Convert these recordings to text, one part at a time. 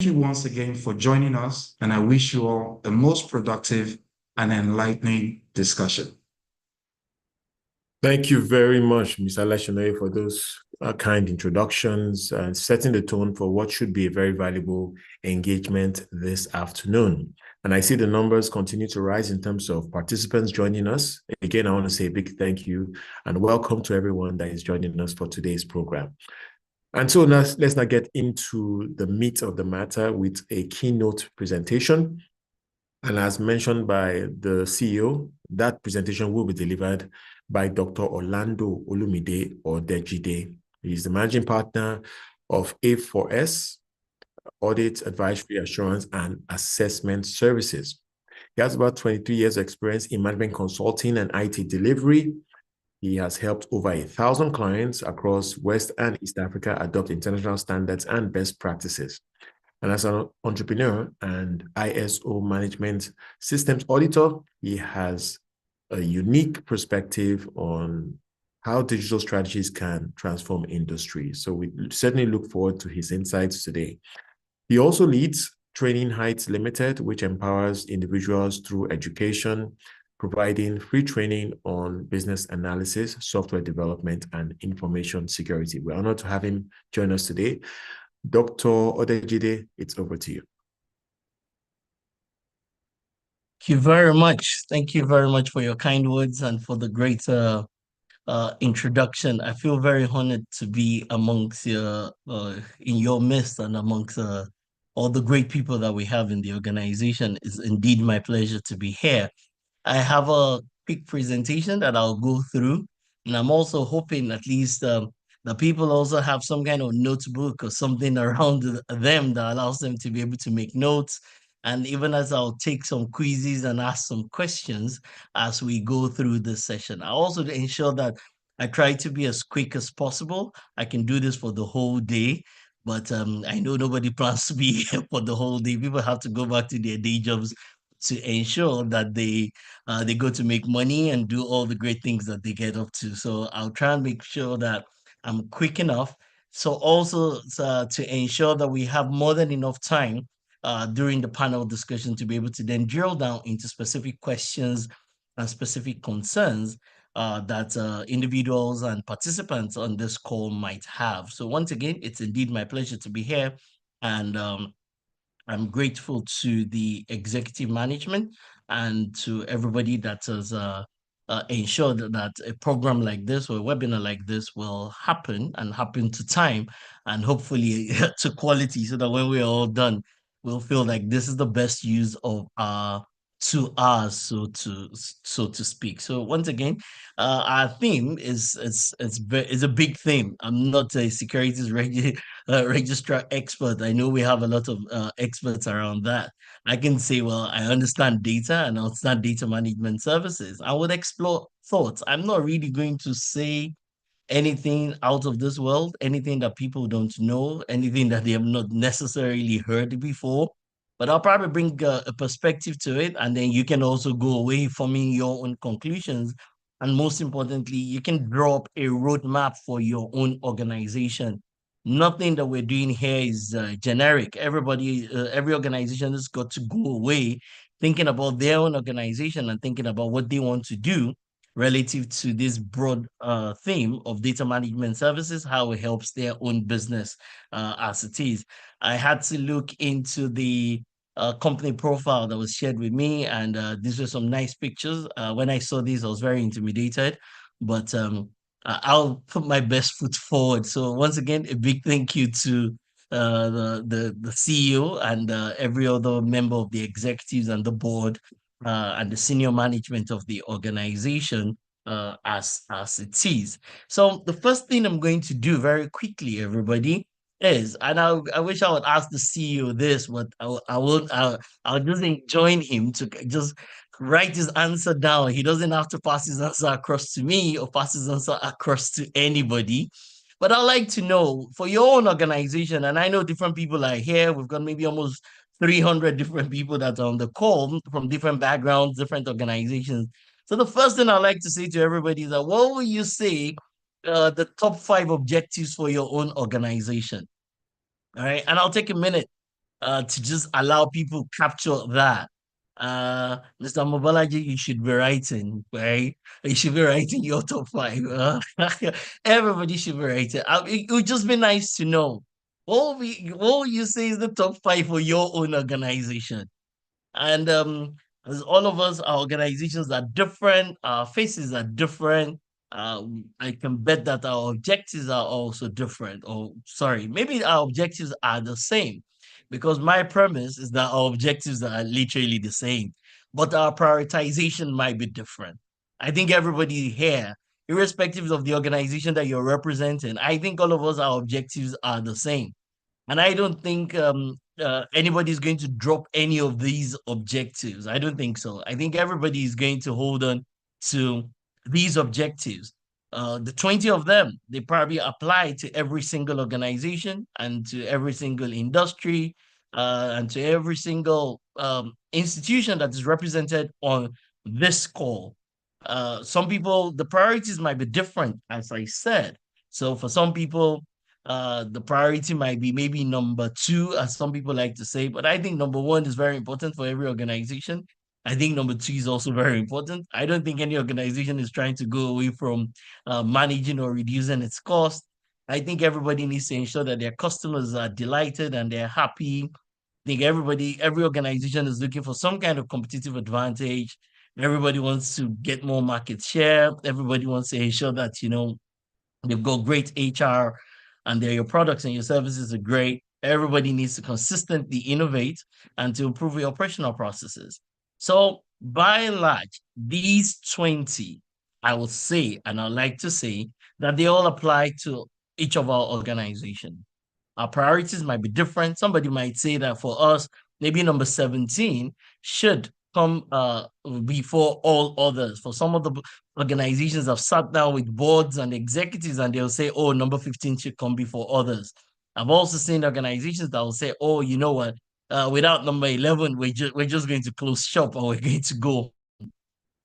you once again for joining us, and I wish you all the most productive and enlightening discussion. Thank you very much, Mr. Leshonay, for those kind introductions and setting the tone for what should be a very valuable engagement this afternoon. And I see the numbers continue to rise in terms of participants joining us. Again, I want to say a big thank you and welcome to everyone that is joining us for today's program. And so now let's now get into the meat of the matter with a keynote presentation. And as mentioned by the CEO, that presentation will be delivered by Dr. Orlando Olumide Odejide. He's the managing partner of A4S, Audit, Advisory, Assurance, and Assessment Services. He has about 23 years of experience in management consulting and IT delivery. He has helped over 1,000 clients across West and East Africa adopt international standards and best practices. And as an entrepreneur and ISO management systems auditor, he has a unique perspective on how digital strategies can transform industries. So we certainly look forward to his insights today. He also leads Training Heights Limited, which empowers individuals through education, providing free training on business analysis, software development, and information security. We're honored to have him join us today. Dr. Odejide, it's over to you. Thank you very much. Thank you very much for your kind words and for the great introduction. I feel very honored to be amongst in your midst and amongst all the great people that we have in the organization. It's indeed my pleasure to be here. I have a quick presentation that I'll go through, and I'm also hoping at least the people also have some kind of notebook or something around them that allows them to be able to make notes. And even as I'll take some quizzes and ask some questions as we go through this session, I also ensure that I try to be as quick as possible. I can do this for the whole day, but I know nobody plans to be here for the whole day. People have to go back to their day jobs to ensure that they go to make money and do all the great things that they get up to. So I'll try and make sure that I'm quick enough. So also to ensure that we have more than enough time during the panel discussion to be able to then drill down into specific questions and specific concerns that individuals and participants on this call might have. So once again, it's indeed my pleasure to be here, and I'm grateful to the executive management and to everybody that has ensured that a program like this or a webinar like this will happen and happen to time and hopefully to quality, so that when we're all done, we'll feel like this is the best use of our 2 hours, so to speak. So once again, our theme is a big theme. I'm not a securities registrar expert. I know we have a lot of experts around that. I can say, well, I understand data and I understand data management services. I would explore thoughts. I'm not really going to say anything out of this world, anything that people don't know, anything that they have not necessarily heard before. But I'll probably bring a perspective to it, and then you can also go away forming your own conclusions. And most importantly, you can draw up a roadmap for your own organization. Nothing that we're doing here is generic. Every organization has got to go away thinking about their own organization and thinking about what they want to do relative to this broad theme of data management services, how it helps their own business as it is. I had to look into the company profile that was shared with me, and these were some nice pictures. When I saw these, I was very intimidated, but I'll put my best foot forward. So once again, a big thank you to the CEO and every other member of the executives and the board and the senior management of the organization as it is. So the first thing I'm going to do very quickly, everybody, is, and I wish I would ask the CEO this, but I'll just join him to just write his answer down. He doesn't have to pass his answer across to me or pass his answer across to anybody. But I'd like to know, for your own organization, and I know different people are here. We've got maybe almost 300 different people that are on the call from different backgrounds, different organizations. So the first thing I'd like to say to everybody is that, what will you say the top 5 objectives for your own organization? All right. And I'll take a minute to just allow people capture that. Mr. Mobalaji, you should be writing, right? You should be writing your top five. Everybody should be writing. It would just be nice to know. What you say is the top five for your own organization. And as all of us, our organizations are different, our faces are different. I can bet that our objectives are also different. Or sorry, maybe our objectives are the same, because my premise is that our objectives are literally the same, but our prioritization might be different. I think everybody here, irrespective of the organization that you're representing, I think all of us, our objectives are the same. And I don't think anybody's going to drop any of these objectives. I don't think so. I think everybody is going to hold on to these objectives. The 20 of them, they probably apply to every single organization and to every single industry and to every single institution that is represented on this call. Some people, the priorities might be different, as I said. So for some people, the priority might be maybe number two, as some people like to say, but I think number one is very important for every organization. I think number two is also very important. I don't think any organization is trying to go away from managing or reducing its cost. I think everybody needs to ensure that their customers are delighted and they're happy. I think every organization is looking for some kind of competitive advantage. Everybody wants to get more market share. Everybody wants to ensure that, they've got great HR and your products and your services are great. Everybody needs to consistently innovate and to improve your operational processes. So by and large, these 20, I would say, and I'd like to say that they all apply to each of our organizations. Our priorities might be different. Somebody might say that for us, maybe number 17 should come before all others. For some of the organizations, I've sat down with boards and executives and they'll say, oh, number 15 should come before others. I've also seen organizations that will say, oh, you know what, without number 11, we're just going to close shop or we're going to go.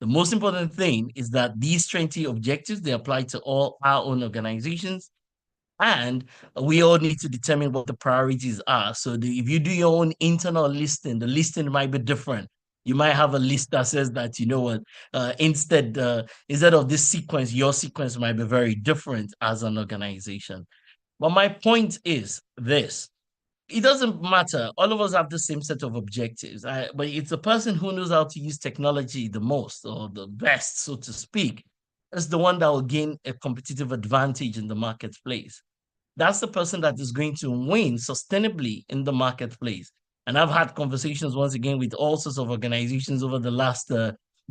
The most important thing is that these 20 objectives, they apply to all our own organizations. And we all need to determine what the priorities are. So if you do your own internal listing, the listing might be different. You might have a list that says that, you know what, instead of this sequence, your sequence might be very different as an organization. But my point is this. It doesn't matter. All of us have the same set of objectives. But it's the person who knows how to use technology the most or the best, so to speak, is the one that will gain a competitive advantage in the marketplace. That's the person that is going to win sustainably in the marketplace. And I've had conversations once again with all sorts of organizations over the last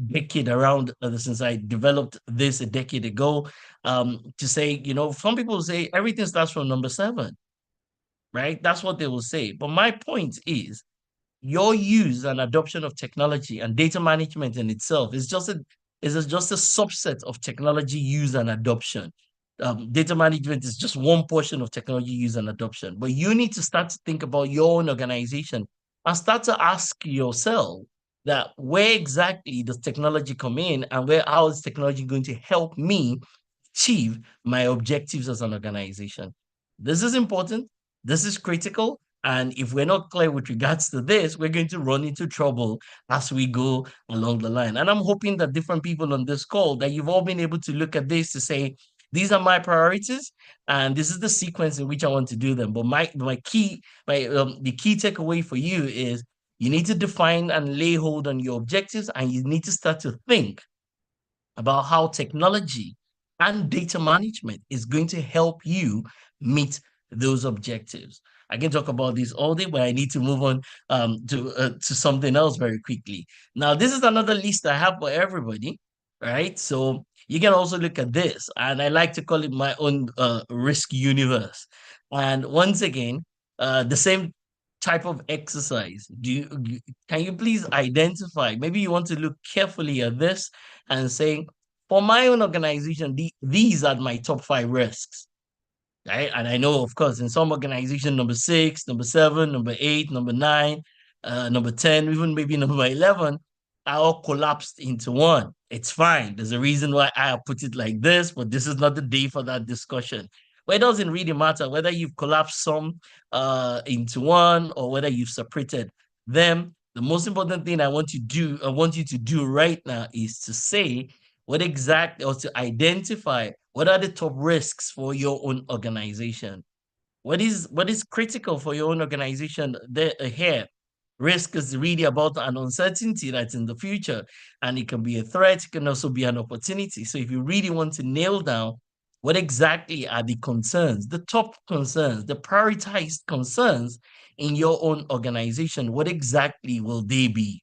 decade around since I developed this a decade ago to say, some people say everything starts from number 7, right? That's what they will say. But my point is, your use and adoption of technology and data management in itself is just a subset of technology use and adoption. Data management is just one portion of technology use and adoption. But you need to start to think about your own organization and start to ask yourself that where exactly does technology come in and how is technology going to help me achieve my objectives as an organization? This is important. This is critical. And if we're not clear with regards to this, we're going to run into trouble as we go along the line. And I'm hoping that different people on this call, that you've all been able to look at this to say, these are my priorities, and this is the sequence in which I want to do them. But the key takeaway for you is you need to define and lay hold on your objectives, and you need to start to think about how technology and data management is going to help you meet those objectives. I can talk about this all day, but I need to move on to something else very quickly. Now, this is another list I have for everybody, right? So you can also look at this, and I like to call it my own risk universe. And once again, the same type of exercise. Can you please identify? Maybe you want to look carefully at this and say, for my own organization, these are my top 5 risks. Right? And I know, of course, in some organization, number 6, number 7, number 8, number 9, number 10, even maybe number 11, are all collapsed into one. It's fine. There's a reason why I put it like this, but this is not the day for that discussion. But it doesn't really matter whether you've collapsed some into one or whether you've separated them. The most important thing I want you to do right now is to say what exactly, or to identify what are the top risks for your own organization. What is critical for your own organization here? Risk is really about an uncertainty that's in the future, and it can be a threat, it can also be an opportunity. So if you really want to nail down what exactly are the concerns, the top concerns, the prioritized concerns in your own organization, what exactly will they be?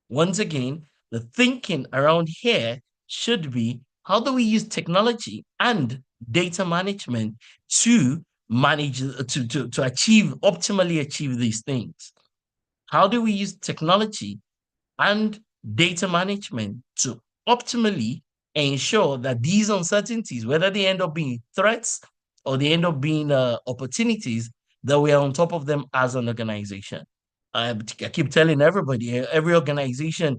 Once again, the thinking around here should be, how do we use technology and data management to manage to optimally achieve these things? How do we use technology and data management to optimally ensure that these uncertainties, whether they end up being threats or they end up being opportunities, that we are on top of them as an organization? I keep telling everybody, every organization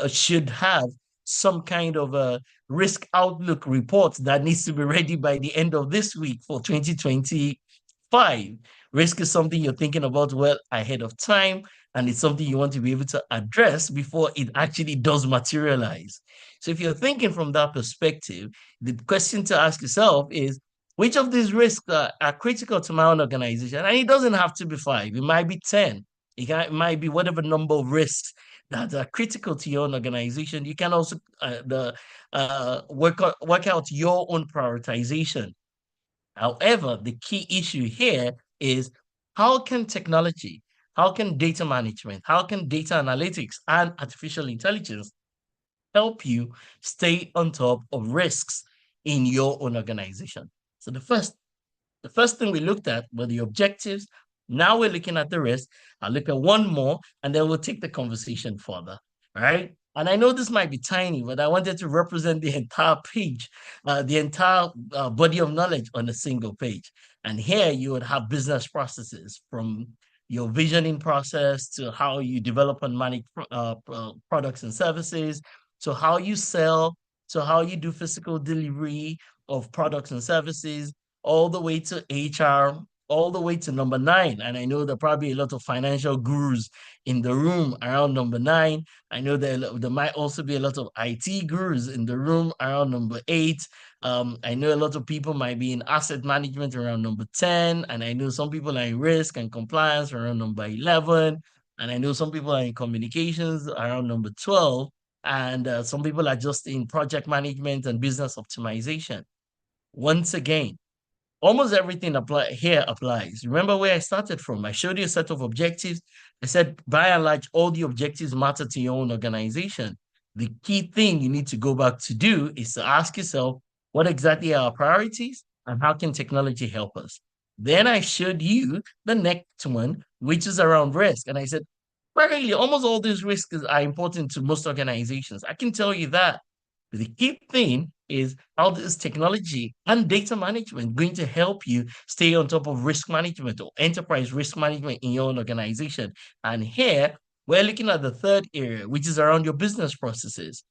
should have some kind of a risk outlook report that needs to be ready by the end of this week for 2025. Risk is something you're thinking about well ahead of time, and it's something you want to be able to address before it actually does materialize. So if you're thinking from that perspective, the question to ask yourself is, which of these risks are critical to my own organization? And it doesn't have to be 5, it might be 10. It might be whatever number of risks that are critical to your own organization. You can also work out your own prioritization. However, the key issue here is, how can technology, how can data management, how can data analytics and artificial intelligence help you stay on top of risks in your own organization? So the first thing we looked at were the objectives. Now we're looking at the risk. I'll look at one more, and then we'll take the conversation further. All right. And I know this might be tiny, but I wanted to represent the entire page, the entire body of knowledge on a single page. And here you would have business processes, from your visioning process to how you develop and manage products and services, to how you sell, to how you do physical delivery of products and services, all the way to HR, all the way to number 9. And I know there are probably a lot of financial gurus in the room around number 9. I know there might also be a lot of IT gurus in the room around number 8. I know a lot of people might be in asset management around number 10. And I know some people are in risk and compliance around number 11. And I know some people are in communications around number 12. And some people are just in project management and business optimization. Once again, almost everything here applies. Remember where I started from? I showed you a set of objectives. I said, by and large, all the objectives matter to your own organization. The key thing you need to go back to do is to ask yourself, what exactly are our priorities and how can technology help us? Then I showed you the next one, which is around risk. And I said, really, almost all these risks are important to most organizations. I can tell you that. But the key thing is, how is technology and data management going to help you stay on top of risk management or enterprise risk management in your own organization? And here, we're looking at the third area, which is around your business processes.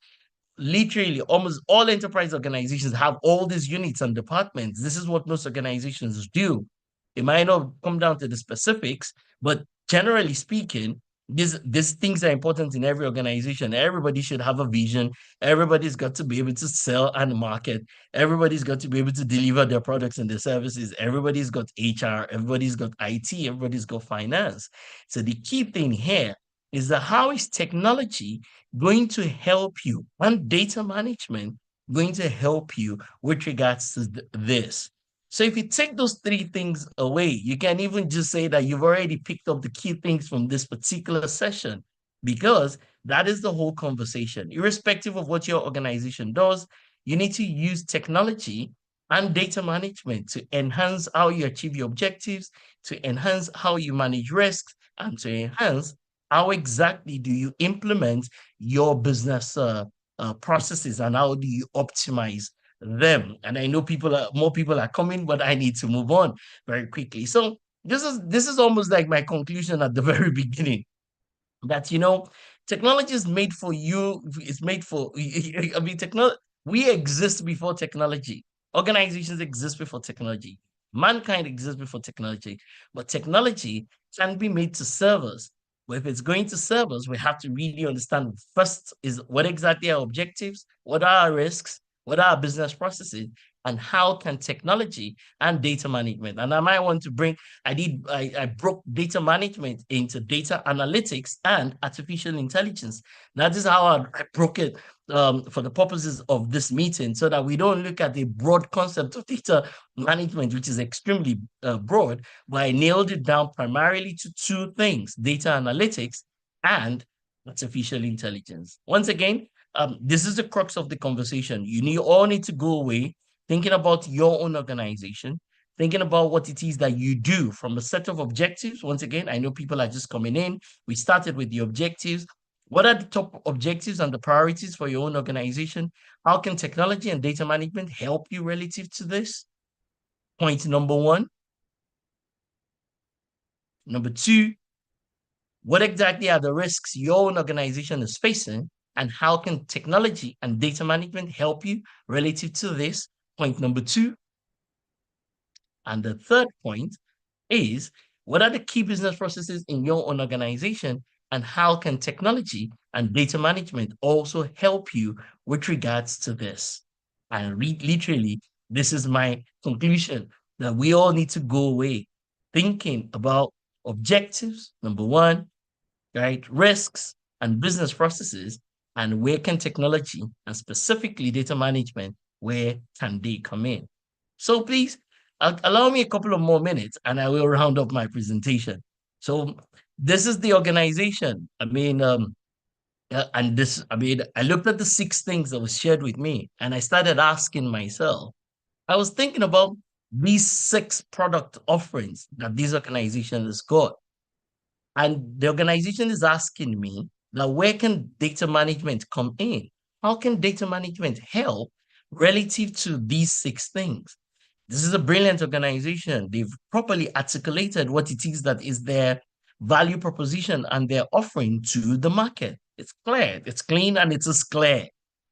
Literally, almost all enterprise organizations have all these units and departments. This is what most organizations do. It might not come down to the specifics, but generally speaking, these things are important in every organization. Everybody should have a vision. Everybody's got to be able to sell and market. Everybody's got to be able to deliver their products and their services. Everybody's got HR. Everybody's got IT. Everybody's got finance. So the key thing here is that, how is technology going to help you, and data management going to help you with regards to this? So if you take those 3 things away, you can even just say that you've already picked up the key things from this particular session, because that is the whole conversation. Irrespective of what your organization does, you need to use technology and data management to enhance how you achieve your objectives, to enhance how you manage risks, and to enhance how exactly do you implement your business processes, and how do you optimize them. And I know more people are coming, but I need to move on very quickly. So this is almost like my conclusion at the very beginning, that technology is made for you. It's made for, I mean, technology, we exist before technology. Organizations exist before technology. Mankind exists before technology, but technology can be made to serve us. But if it's going to serve us, we have to really understand first is what exactly are our objectives, what are our risks, what are our business processes, and how can technology and data management. And I might want to bring, I broke data management into data analytics and artificial intelligence. That is how I broke it for the purposes of this meeting, so that we don't look at the broad concept of data management, which is extremely broad, but I nailed it down primarily to two things: data analytics and artificial intelligence. Once again, this is the crux of the conversation. You all need to go away thinking about your own organization, thinking about what it is that you do from a set of objectives. Once again, I know people are just coming in. We started with the objectives. What are the top objectives and the priorities for your own organization? How can technology and data management help you relative to this? Point number one. Number two, what exactly are the risks your own organization is facing, and how can technology and data management help you relative to this? Point number two. And the third point is, what are the key business processes in your own organization, and how can technology and data management also help you with regards to this? And literally, this is my conclusion, that we all need to go away thinking about objectives, number one, right? Risks and business processes, and where can technology and specifically data management, where can they come in? So please allow me a couple of more minutes and I will round up my presentation. So this is the organization. I looked at the 6 things that was shared with me and I started asking myself, I was thinking about these 6 product offerings that this organization has got. And the organization is asking me, now where can data management come in? How can data management help relative to these 6 things? This is a brilliant organization. They've properly articulated what it is that is their value proposition and their offering to the market. It's clear, it's clean, and it's as clear.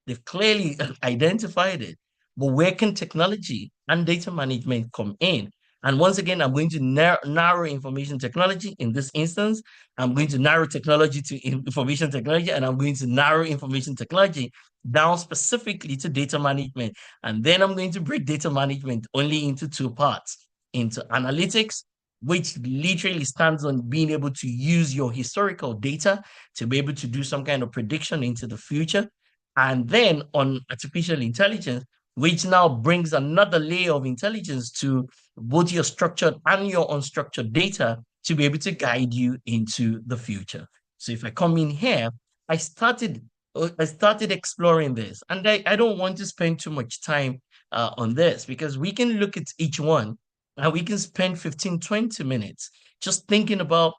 They've clearly identified it. But where can technology and data management come in? And once again, I'm going to narrow information technology in this instance. I'm going to narrow technology to information technology, and I'm going to narrow information technology down specifically to data management. And then I'm going to break data management only into 2 parts: into analytics, which literally stands on being able to use your historical data to be able to do some kind of prediction into the future. And then on artificial intelligence, which now brings another layer of intelligence to both your structured and your unstructured data to be able to guide you into the future. So if I come in here, I started exploring this, and I don't want to spend too much time on this, because we can look at each one and we can spend 15, 20 minutes just thinking about.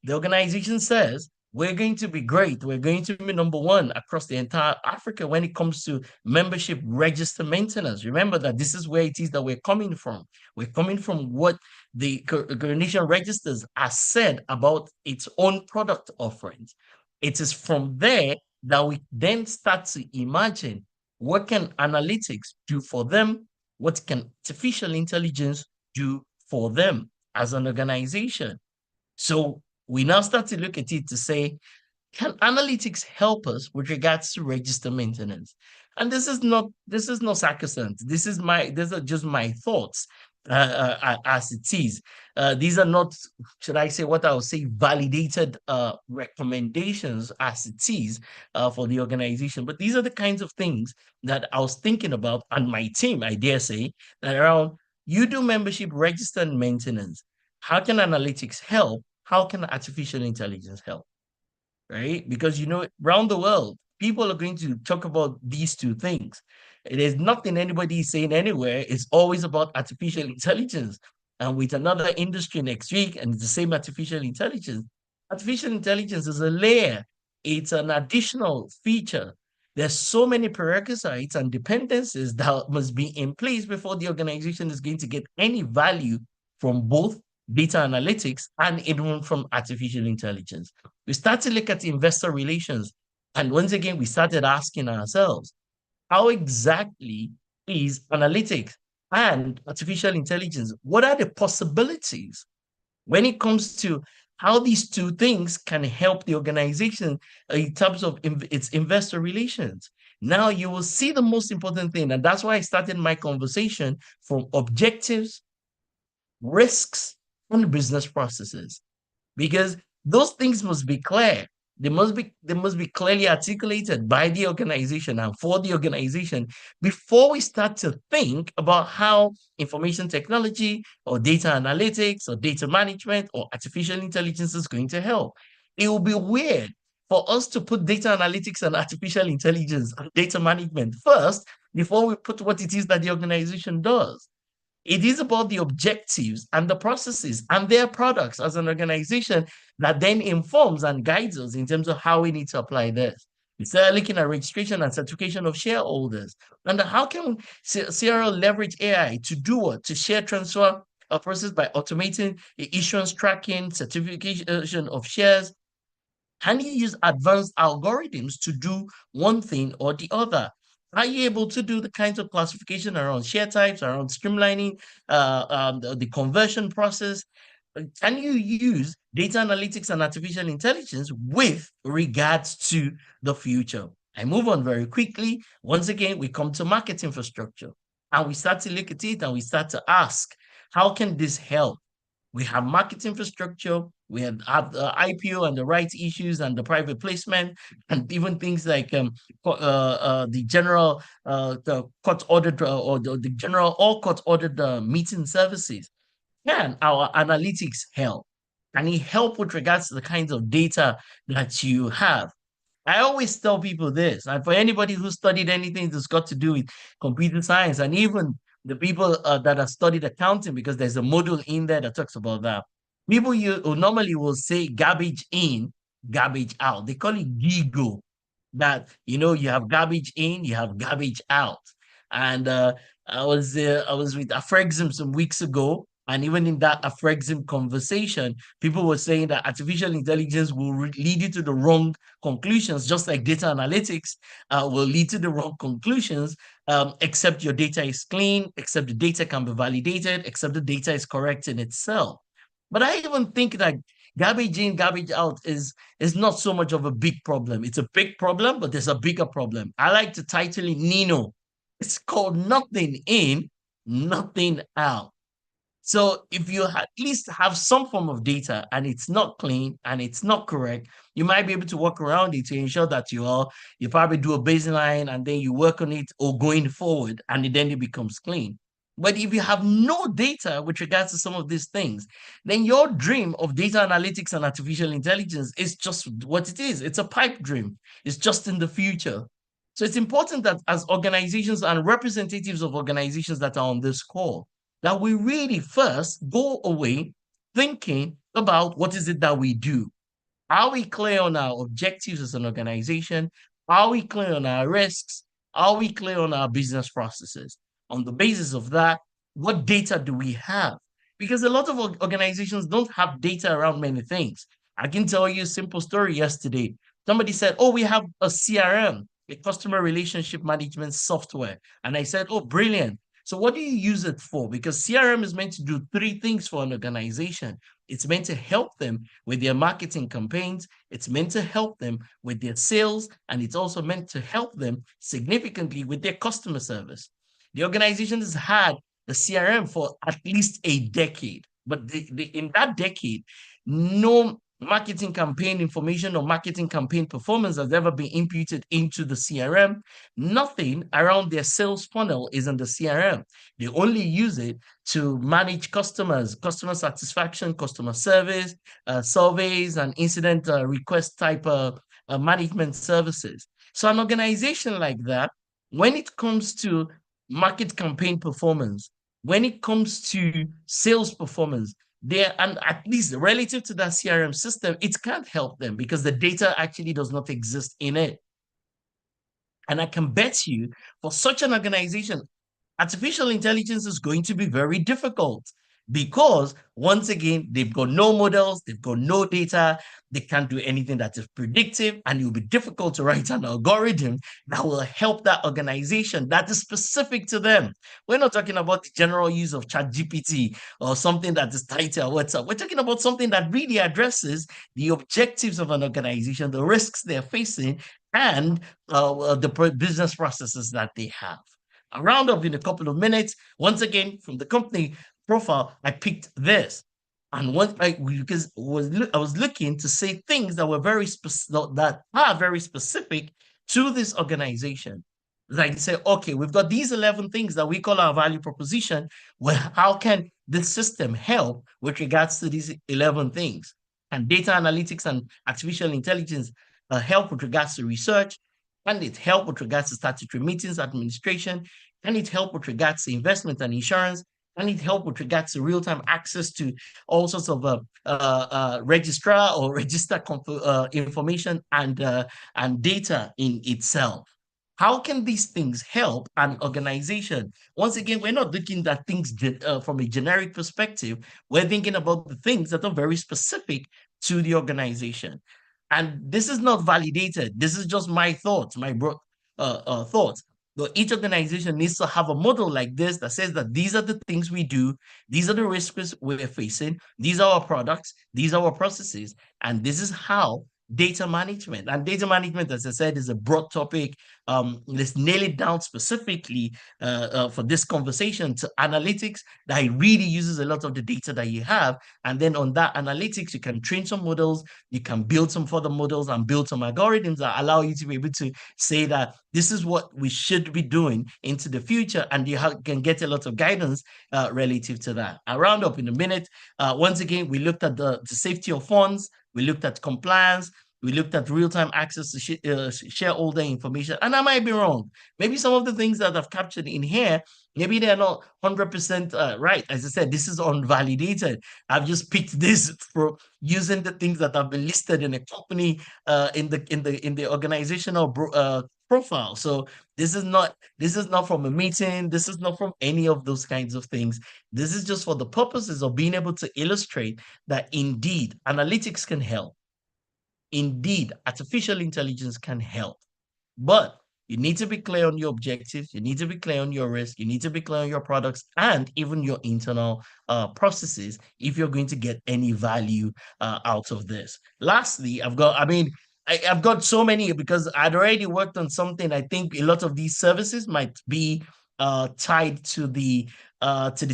The organization says, we're going to be great. We're going to be number 1 across the entire Africa when it comes to membership register maintenance. Remember that this is where it is that we're coming from. We're coming from what the Coronation Registers has said about its own product offerings. It is from there that we then start to imagine, what can analytics do for them? What can artificial intelligence do for them as an organization? So we now start to look at it to say, can analytics help us with regards to register maintenance? And this is not sacrosanct. These are just my thoughts as it is. These are not, should I say, what I would say, validated recommendations as it is for the organization. But these are the kinds of things that I was thinking about, and my team, I dare say, that around, you do membership register and maintenance. How can analytics help? How can artificial intelligence help? Right? Because, around the world, people are going to talk about these 2 things. There's nothing anybody is saying anywhere. It's always about artificial intelligence. And with another industry next week, and it's the same artificial intelligence. Artificial intelligence is a layer. It's an additional feature. There's so many prerequisites and dependencies that must be in place before the organization is going to get any value from both data analytics and even from artificial intelligence. We start to look at investor relations. And once again, we started asking ourselves, how exactly is analytics and artificial intelligence. What are the possibilities when it comes to how these two things can help the organization in terms of its investor relations? Now you will see the most important thing, and that's why I started my conversation from objectives, risks, and business processes, because those things must be clear. They must be clearly articulated by the organization and for the organization before we start to think about how information technology or data analytics or data management or artificial intelligence is going to help. It will be weird for us to put data analytics and artificial intelligence and data management first before we put what it is that the organization does. It is about the objectives and the processes and their products as an organization that then informs and guides us in terms of how we need to apply this. We start looking at registration and certification of shareholders. And how can CRL leverage AI to do what? To share transfer a process by automating the issuance tracking, certification of shares. Can you use advanced algorithms to do one thing or the other? Are you able to do the kinds of classification around share types, around streamlining the conversion process? Can you use data analytics and artificial intelligence with regards to the future? I move on very quickly. Once again, we come to market infrastructure and we start to look at it and we start to ask, how can this help? We have market infrastructure, we have the IPO and the rights issues and the private placement, and even things like the general the court ordered or the general all court ordered meeting services. Can our analytics help? Can it help with regards to the kinds of data that you have? I always tell people this, and for anybody who studied anything that's got to do with computer science, and even the people that have studied accounting, because there's a module in there that talks about that. People you who normally will say garbage in, garbage out. They call it GIGO. That you have garbage in, you have garbage out. And I was with Afrexim some weeks ago, and even in that Afrexim conversation, people were saying that artificial intelligence will lead you to the wrong conclusions, just like data analytics will lead to the wrong conclusions, except your data is clean, except the data can be validated, except the data is correct in itself. But I even think that garbage in, garbage out is not so much of a big problem. It's a big problem, but there's a bigger problem. I like to title it Nino. It's called nothing in, nothing out. So if you at least have some form of data and it's not clean and it's not correct, you might be able to work around it to ensure that you probably do a baseline and then you work on it or going forward and then it becomes clean. But if you have no data with regards to some of these things, then your dream of data analytics and artificial intelligence is just what it is. It's a pipe dream. It's just in the future. So it's important that as organizations and representatives of organizations that are on this call, that we really first go away thinking about what is it that we do. Are we clear on our objectives as an organization? Are we clear on our risks? Are we clear on our business processes? On the basis of that, what data do we have? Because a lot of organizations don't have data around many things. I can tell you a simple story yesterday. Somebody said, oh, we have a CRM, a customer relationship management software. And I said, oh, brilliant. So what do you use it for? Because CRM is meant to do three things for an organization. It's meant to help them with their marketing campaigns. It's meant to help them with their sales. And it's also meant to help them significantly with their customer service. The organization has had the CRM for at least a decade. But in that decade, no marketing campaign information or marketing campaign performance has ever been imputed into the CRM. Nothing around their sales funnel is in the CRM. They only use it to manage customers, customer satisfaction, customer service, surveys, and incident request type management services. So an organization like that, when it comes to market campaign performance, when it comes to sales performance, and at least relative to that CRM system, it can't help them because the data actually does not exist in it. And I can bet you for such an organization, artificial intelligence is going to be very difficult because once again, they've got no models, they've got no data, they can't do anything that is predictive, and it will be difficult to write an algorithm that will help that organization that is specific to them. We're not talking about the general use of ChatGPT or something that is tied to our WhatsApp. We're talking about something that really addresses the objectives of an organization, the risks they're facing, and the business processes that they have. I'll round up in a couple of minutes. Once again, from the company profile, I picked this. And once because I was looking to say things that were very specific, that are very specific to this organization. Like say, okay, we've got these 11 things that we call our value proposition. Well, how can this system help with regards to these 11 things? And data analytics and artificial intelligence help with regards to research? Can it help with regards to statutory meetings, administration? Can it help with regards to investment and insurance? Can it help with regards to real-time access to all sorts of registrar or register information and data in itself? How can these things help an organization? Once again, we're not looking at things from a generic perspective. We're thinking about the things that are very specific to the organization. And this is not validated. This is just my thoughts, my thoughts. So each organization needs to have a model like this that says that these are the things we do, these are the risks we're facing, these are our products, these are our processes, and this is how data management. And data management, as I said, is a broad topic. Let's nail it down specifically for this conversation to analytics that really uses a lot of the data that you have. And then on that analytics, you can train some models, you can build some further models and build some algorithms that allow you to be able to say that this is what we should be doing into the future. And you can get a lot of guidance relative to that. I'll round up in a minute. Once again, we looked at the safety of funds, we looked at compliance, we looked at real-time access to shareholder information. And I might be wrong. Maybe some of the things that I've captured in here, maybe they're not 100% right. As I said, this is unvalidated. I've just picked this for using the things that have been listed in a company in the organizational profile. So this is not from a meeting. This is not from any of those kinds of things. This is just for the purposes of being able to illustrate that indeed analytics can help. Indeed, artificial intelligence can help, but you need to be clear on your objectives. You need to be clear on your risk. You need to be clear on your products and even your internal processes if you're going to get any value out of this. Lastly, I've got so many because I'd already worked on something. I think a lot of these services might be tied to the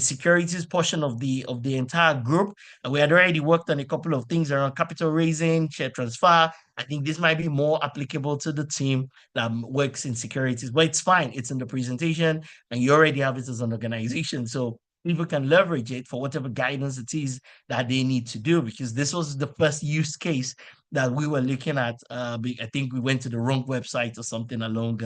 securities portion of the entire group. And we had already worked on a couple of things around capital raising, share transfer. I think this might be more applicable to the team that works in securities, but it's fine. It's in the presentation and you already have it as an organization. So people can leverage it for whatever guidance it is that they need to do, because this was the first use case that we were looking at. I think we went to the wrong website or something along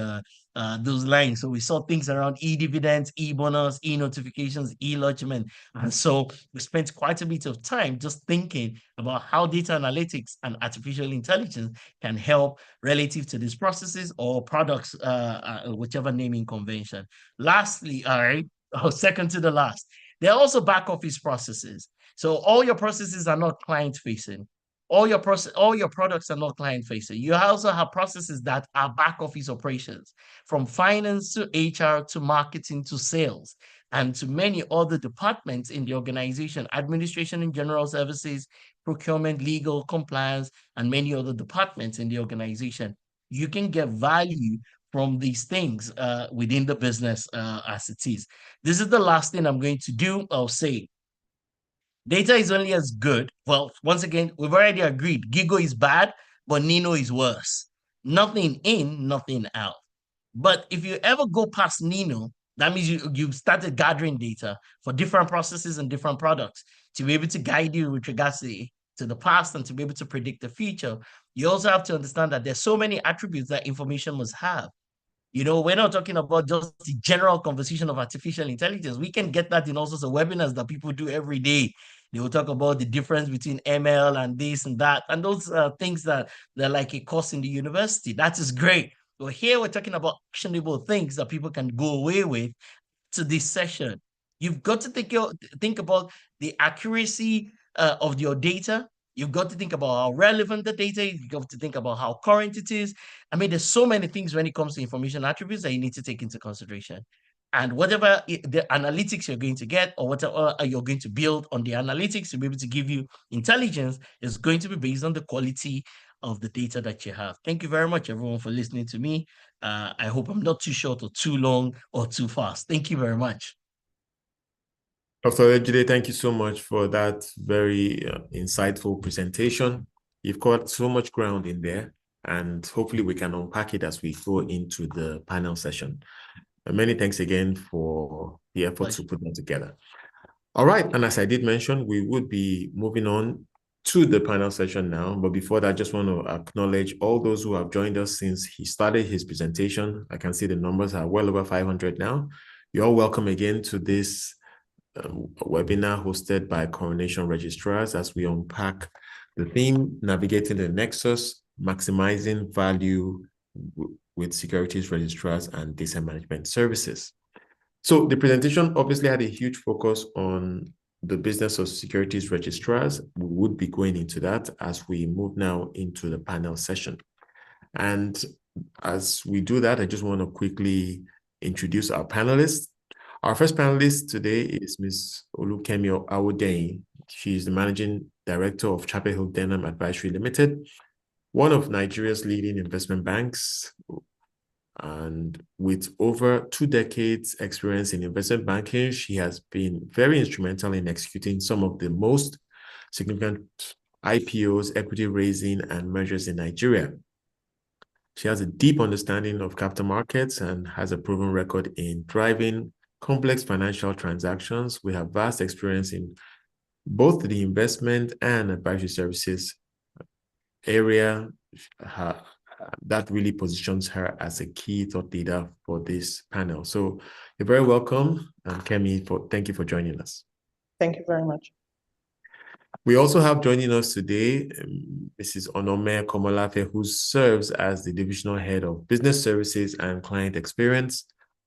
those lines. So we saw things around e-dividends, e-bonus, e-notifications, e-lodgement. And so we spent quite a bit of time just thinking about how data analytics and artificial intelligence can help relative to these processes or products, whichever naming convention. Lastly, all right, second to the last, there are also back office processes. So all your processes are not client facing. All your products are not client facing. You also have processes that are back office operations, from finance to HR to marketing to sales and to many other departments in the organization, administration and general services, procurement, legal, compliance, and many other departments in the organization. You can get value from these things within the business as it is. This is the last thing I'm going to do. I'll say data is only as good. Well, once again, we've already agreed. Gigo is bad, but Nino is worse. Nothing in, nothing out. But if you ever go past Nino, that means you've started gathering data for different processes and different products to be able to guide you with regards to the past and to be able to predict the future. You also have to understand that there's so many attributes that information must have. You know, we're not talking about just the general conversation of artificial intelligence. We can get that in all sorts of webinars that people do every day. They will talk about the difference between ML and this and that, and those things that they're like a course in the university. That is great. But here we're talking about actionable things that people can go away with to this session. You've got to think about the accuracy of your data. You've got to think about how relevant the data is. You've got to think about how current it is. I mean, there's so many things when it comes to information attributes that you need to take into consideration. And whatever the analytics you're going to get, or whatever you're going to build on the analytics to be able to give you intelligence, is going to be based on the quality of the data that you have. Thank you very much, everyone, for listening to me. I hope I'm not too short or too long or too fast. Thank you very much. Dr. Ejide, thank you so much for that very insightful presentation. You've covered so much ground in there, and hopefully we can unpack it as we go into the panel session. And many thanks again for the effort to put that together. All right, and as I did mention, we would be moving on to the panel session now. But before that, I just want to acknowledge all those who have joined us since he started his presentation. I can see the numbers are well over 500 now. You're all welcome again to this webinar hosted by Coronation Registrars as we unpack the theme, navigating the nexus, maximizing value with securities registrars and data management services. So the presentation obviously had a huge focus on the business of securities registrars. We would be going into that as we move now into the panel session. And as we do that, I just want to quickly introduce our panelists. Our first panelist today is Ms. Olukemi Awodeyin. She is the Managing Director of Chapel Hill Denham Advisory Limited, one of Nigeria's leading investment banks. And with over 2 decades experience in investment banking, she has been very instrumental in executing some of the most significant IPOs, equity raising, and mergers in Nigeria. She has a deep understanding of capital markets and has a proven record in driving complex financial transactions. We have vast experience in both the investment and advisory services area. That really positions her as a key thought leader for this panel. So you're very welcome, Kemi. Thank you for joining us. Thank you very much. We also have joining us today Mrs. Onome Komolafe, who serves as the Divisional Head of Business Services and Client Experience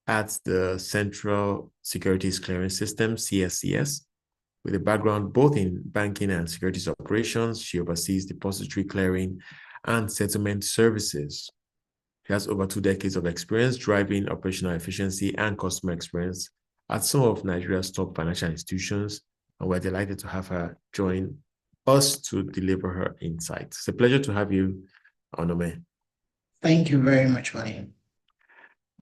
at the Central Securities Clearance System, CSCS. With a background both in banking and securities operations, she oversees depository clearing and settlement services. She has over 2 decades of experience driving operational efficiency and customer experience at some of Nigeria's top financial institutions, and we're delighted to have her join us to deliver her insights. It's a pleasure to have you, Onome. Thank you very much, William.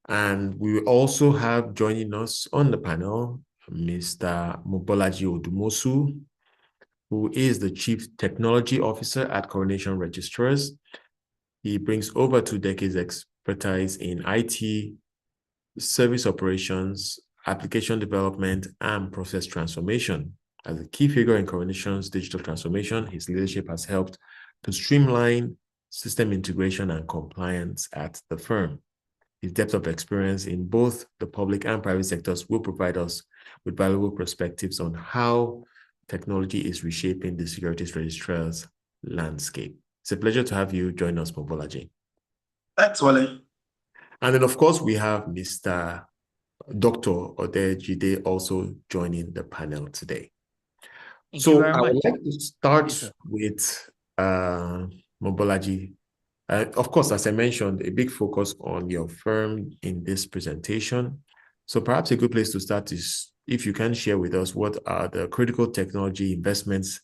And we also have joining us on the panel, Mr. Mobolaji Odumosu, who is the Chief Technology Officer at Coronation Registrars. He brings over 2 decades expertise in IT, service operations, application development, and process transformation. As a key figure in Coronation's digital transformation, his leadership has helped to streamline system integration and compliance at the firm. His depth of experience in both the public and private sectors will provide us with valuable perspectives on how technology is reshaping the securities registrar's landscape. It's a pleasure to have you join us, Mobolaji. Thanks, Wale. And then, of course, we have Mr. Dr. Odejide also joining the panel today. Thank you very I much. would like to start with Mobolaji. Of course, as I mentioned, a big focus on your firm in this presentation. So perhaps a good place to start is if you can share with us what are the critical technology investments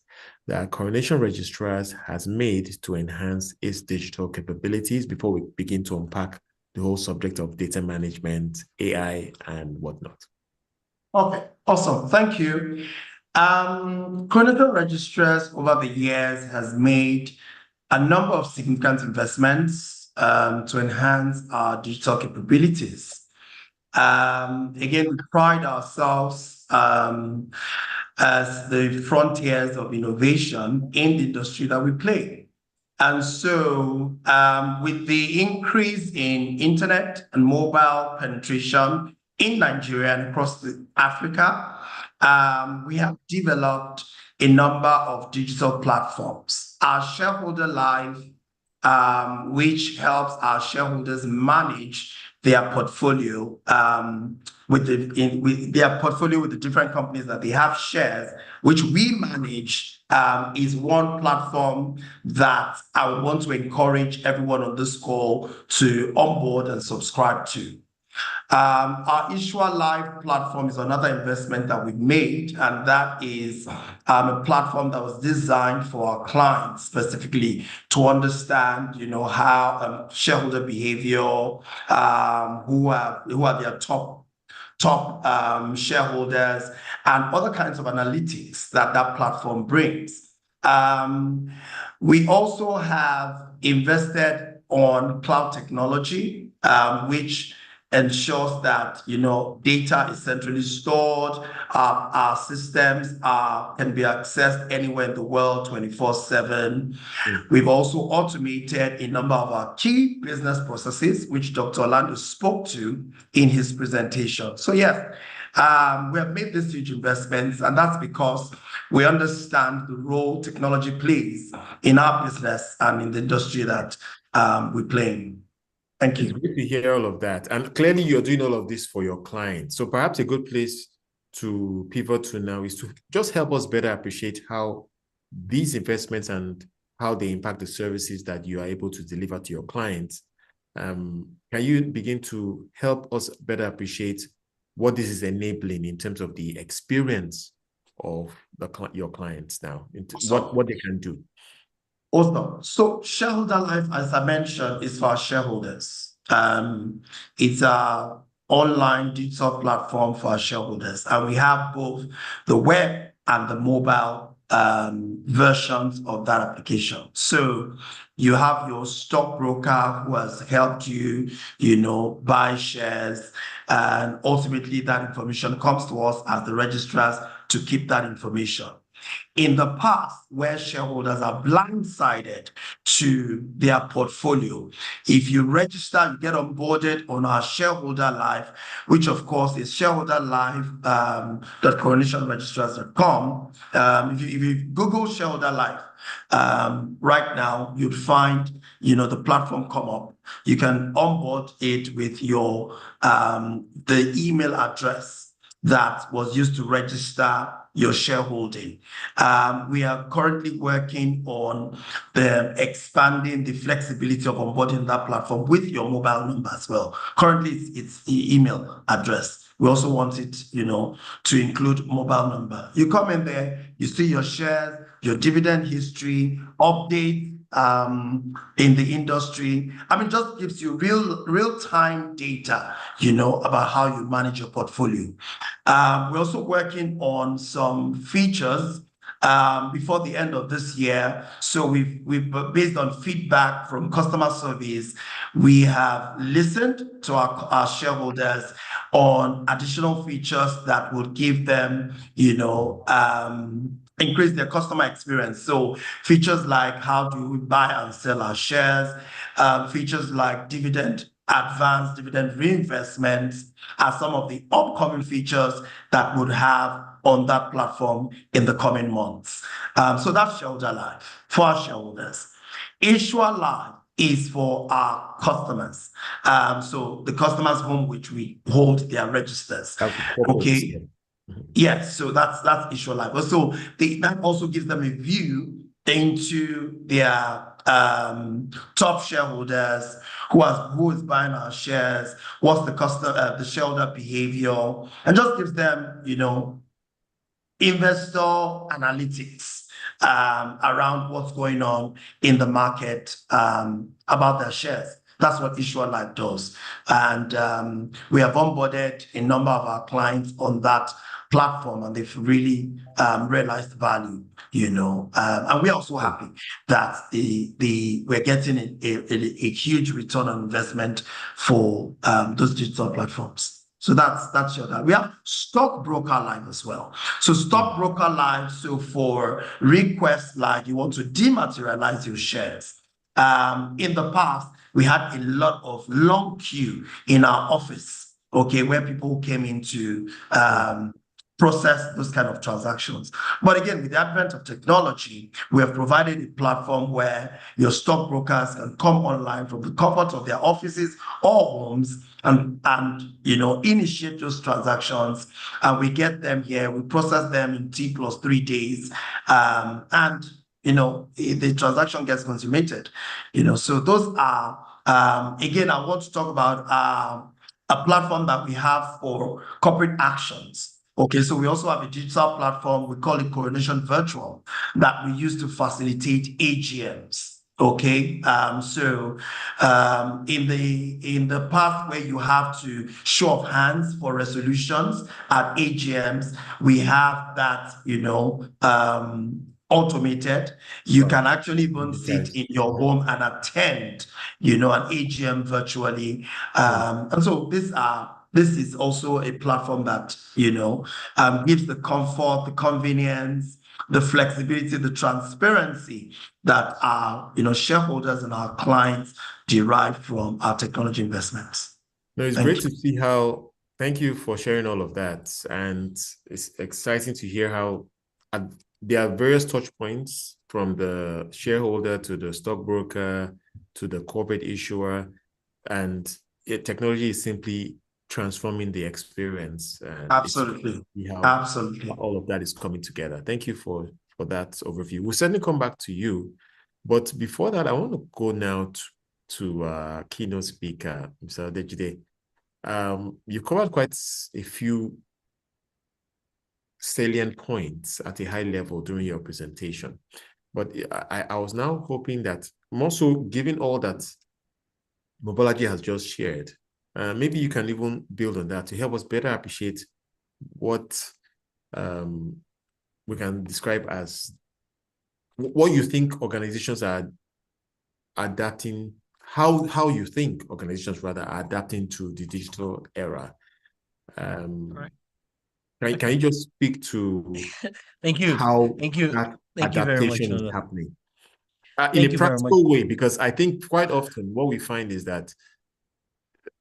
that Coronation Registrars has made to enhance its digital capabilities before we begin to unpack the whole subject of data management, AI, and whatnot. Okay, awesome. Thank you. Coronation Registrars over the years has made a number of significant investments to enhance our digital capabilities. Again, we pride ourselves as the frontiers of innovation in the industry that we play. And so with the increase in internet and mobile penetration in Nigeria and across Africa, we have developed a number of digital platforms. Our Shareholder Live, which helps our shareholders manage their portfolio with the different companies that they have shares, which we manage, is one platform that I would want to encourage everyone on this call to onboard and subscribe to. Our Issuer Live platform is another investment that we made, and that is a platform that was designed for our clients specifically to understand, how shareholder behavior, who are their top shareholders, and other kinds of analytics that platform brings. We also have invested on cloud technology, which ensures that data is centrally stored. Our systems can be accessed anywhere in the world 24/7. We've also automated a number of our key business processes, which Dr. Orlando spoke to in his presentation. So yes, we have made these huge investments, and that's because we understand the role technology plays in our business and in the industry that we play in. Thank you. It's great to hear all of that. And clearly you're doing all of this for your clients. So perhaps a good place to pivot to now is to just help us better appreciate how these investments and how they impact the services that you are able to deliver to your clients. Can you begin to help us better appreciate what this is enabling in terms of the experience of your clients now, what they can do? Awesome. So Shareholder Life, as I mentioned, is for our shareholders. It's an online digital platform for our shareholders, and we have both the web and the mobile versions of that application. So you have your stockbroker who has helped you, buy shares, and ultimately that information comes to us as the registrars to keep that information. In the past, where shareholders are blindsided to their portfolio, if you register, you get onboarded on our Shareholder Life, which of course is shareholderlife.coronationregistrars.com. If you Google Shareholder Life, right now you'd find the platform come up. You can onboard it with the email address that was used to register your shareholding. We are currently working on expanding the flexibility of onboarding that platform with your mobile number as well. Currently, it's the email address. We also want it, to include mobile number. You come in there, you see your shares, your dividend history, updates in the industry. Just gives you real-time data, about how you manage your portfolio. We're also working on some features before the end of this year. So we've based on feedback from customer surveys, we have listened to our shareholders on additional features that would give them, increase their customer experience. So features like how do we buy and sell our shares, features like advanced dividend reinvestments are some of the upcoming features that would have on that platform in the coming months. So that's Shareholder Life for our shareholders. Issuer Live is for our customers. So the customers whom which we hold their registers. Okay. Yes, so that's Issuer Live. So that also gives them a view into their top shareholders, who is buying our shares, what's the shareholder behavior, and just gives them, investor analytics around what's going on in the market about their shares. That's what Issuer Live does. And we have onboarded a number of our clients on that platform, and they've really realized the value, and we're also happy that we're getting a huge return on investment for those digital platforms. So that's your that. We have Stockbroker Live as well. So Stockbroker Live, so for requests like you want to dematerialize your shares. In the past, we had a lot of long queue in our office, okay, where people came in to process those kind of transactions. But again, with the advent of technology, we have provided a platform where your stockbrokers can come online from the comfort of their offices or homes and initiate those transactions. And we get them here, we process them in T+3 days. And the transaction gets consummated. So those are, again, I want to talk about a platform that we have for corporate actions. Okay, so we also have a digital platform, we call it Coronation Virtual, that we use to facilitate AGMs. Okay, so in the past where you have to show of hands for resolutions at AGMs, we have that, automated. You can actually even sit in your home and attend, an AGM virtually. And so this is also a platform that, gives the comfort, the convenience, the flexibility, the transparency that our, shareholders and our clients derive from our technology investments. No, it's great to see how, thank you for sharing all of that. And it's exciting to hear how there are various touch points from the shareholder to the stockbroker to the corporate issuer, and technology is simply transforming the experience. And absolutely. Absolutely. All of that is coming together. Thank you for that overview. We'll certainly come back to you. But before that, I want to go now to keynote speaker, Mr. Adejide. You covered quite a few salient points at a high level during your presentation. But I was now hoping that, more so given all that Mobolaji has just shared, maybe you can even build on that to help us better appreciate what we can describe as what you think organizations are adapting, how you think organizations rather are adapting to the digital era. Right. Can you just speak to thank you how thank you that thank you very much adaptation is happening in Thank a you practical way? Because I think quite often what we find is that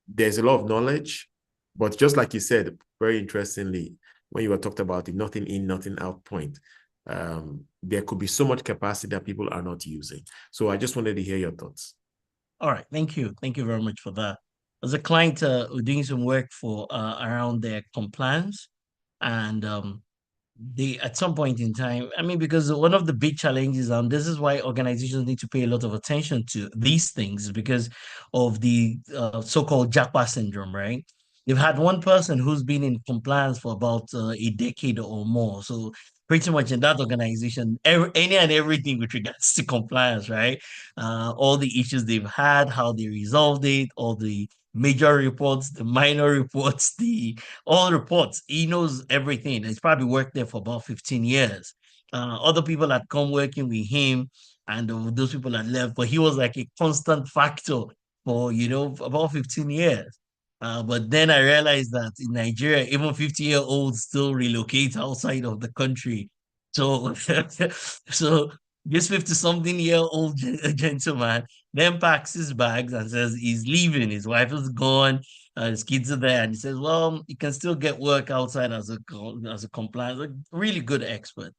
there's a lot of knowledge, but just like you said, very interestingly, when you were talked about the nothing in, nothing out point, there could be so much capacity that people are not using. So I just wanted to hear your thoughts. All right, thank you very much for that. As a client, doing some work for around their compliance, and they at some point in time, I mean, because one of the big challenges, this is why organizations need to pay a lot of attention to these things, because of the so-called Japa syndrome, right? You've had one person who's been in compliance for about a decade or more. So pretty much in that organization, any and everything with regards to compliance, right? All the issues they've had, how they resolved it, all the major reports, the minor reports, all reports. He knows everything. He's probably worked there for about 15 years. Other people had come working with him, and those people had left, but he was like a constant factor for, about 15 years. But then I realized that in Nigeria, even 50-year-olds still relocate outside of the country. So, so this 50-something-year-old gentleman then packs his bags and says he's leaving. His wife is gone, his kids are there, and he says, "Well, you can still get work outside as a compliance, a really good expert."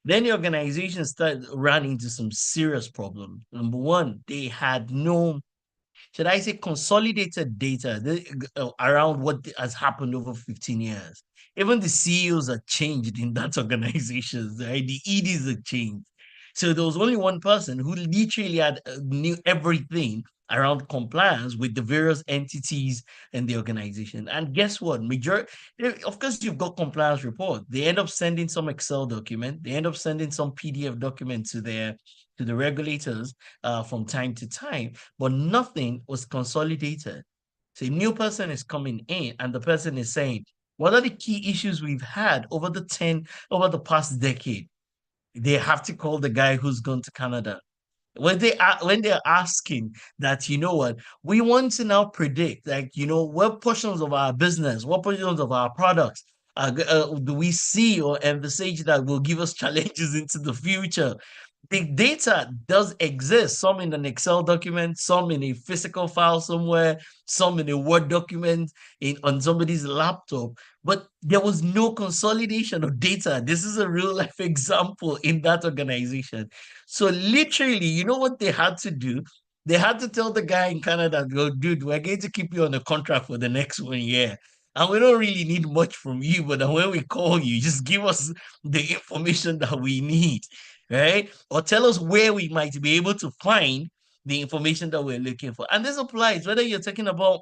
Then the organization ran into some serious problems. Number one, they had no, should I say, consolidated data around what has happened over 15 years. Even the CEOs are changed in that organization, right? The EDs are changed. So there was only one person who literally knew everything around compliance with the various entities in the organization. And guess what? Of course, you've got compliance report. They end up sending some Excel document. They end up sending some PDF document to the regulators from time to time, but nothing was consolidated. So a new person is coming in, and the person is saying, "What are the key issues we've had over the past decade?" They have to call the guy who's gone to Canada. When they're asking that, we want to now predict, like, what portions of our business, what portions of our products do we see or envisage that will give us challenges into the future? the data does exist, some in an Excel document, some in a physical file somewhere, some in a Word document on somebody's laptop, but there was no consolidation of data. This is a real life example in that organization. So literally, you know what they had to do? They had to tell the guy in Canada, go, dude, we're going to keep you on a contract for the next 1 year. And we don't really need much from you, but then when we call you, just give us the information that we need, right? Or tell us where we might be able to find the information that we're looking for. And this applies whether you're talking about,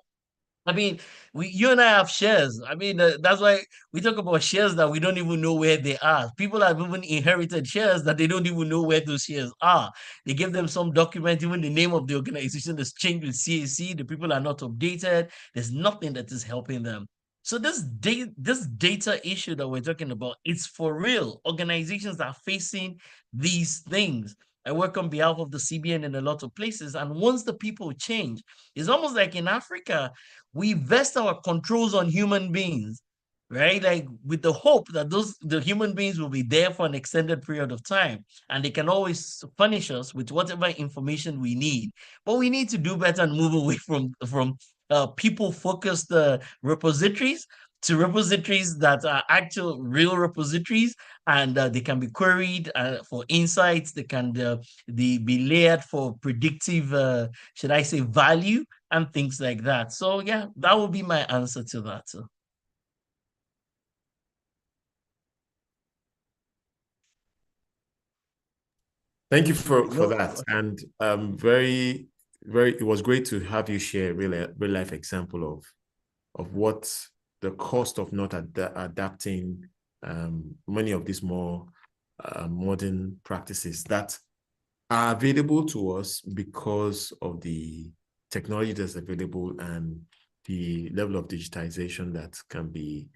I mean, you and I have shares. I mean, that's why we talk about shares that we don't even know where they are. People have even inherited shares that they don't even know where those shares are. They give them some document, even the name of the organization is changed with CAC. The people are not updated. There's nothing that is helping them. So this data issue that we're talking about, it's for real. Organizations are facing these things. I work on behalf of the CBN in a lot of places, and once the people change, it's almost like in Africa, we vest our controls on human beings, right? Like with the hope that the human beings will be there for an extended period of time, and they can always furnish us with whatever information we need. But we need to do better and move away from people-focused repositories to repositories that are actual real repositories, and they can be queried for insights. They can be layered for predictive, should I say, value and things like that. So yeah, that would be my answer to that. So. Thank you for that. And it was great to have you share real life example of what the cost of not adapting many of these more modern practices that are available to us because of the technology that's available and the level of digitization that can be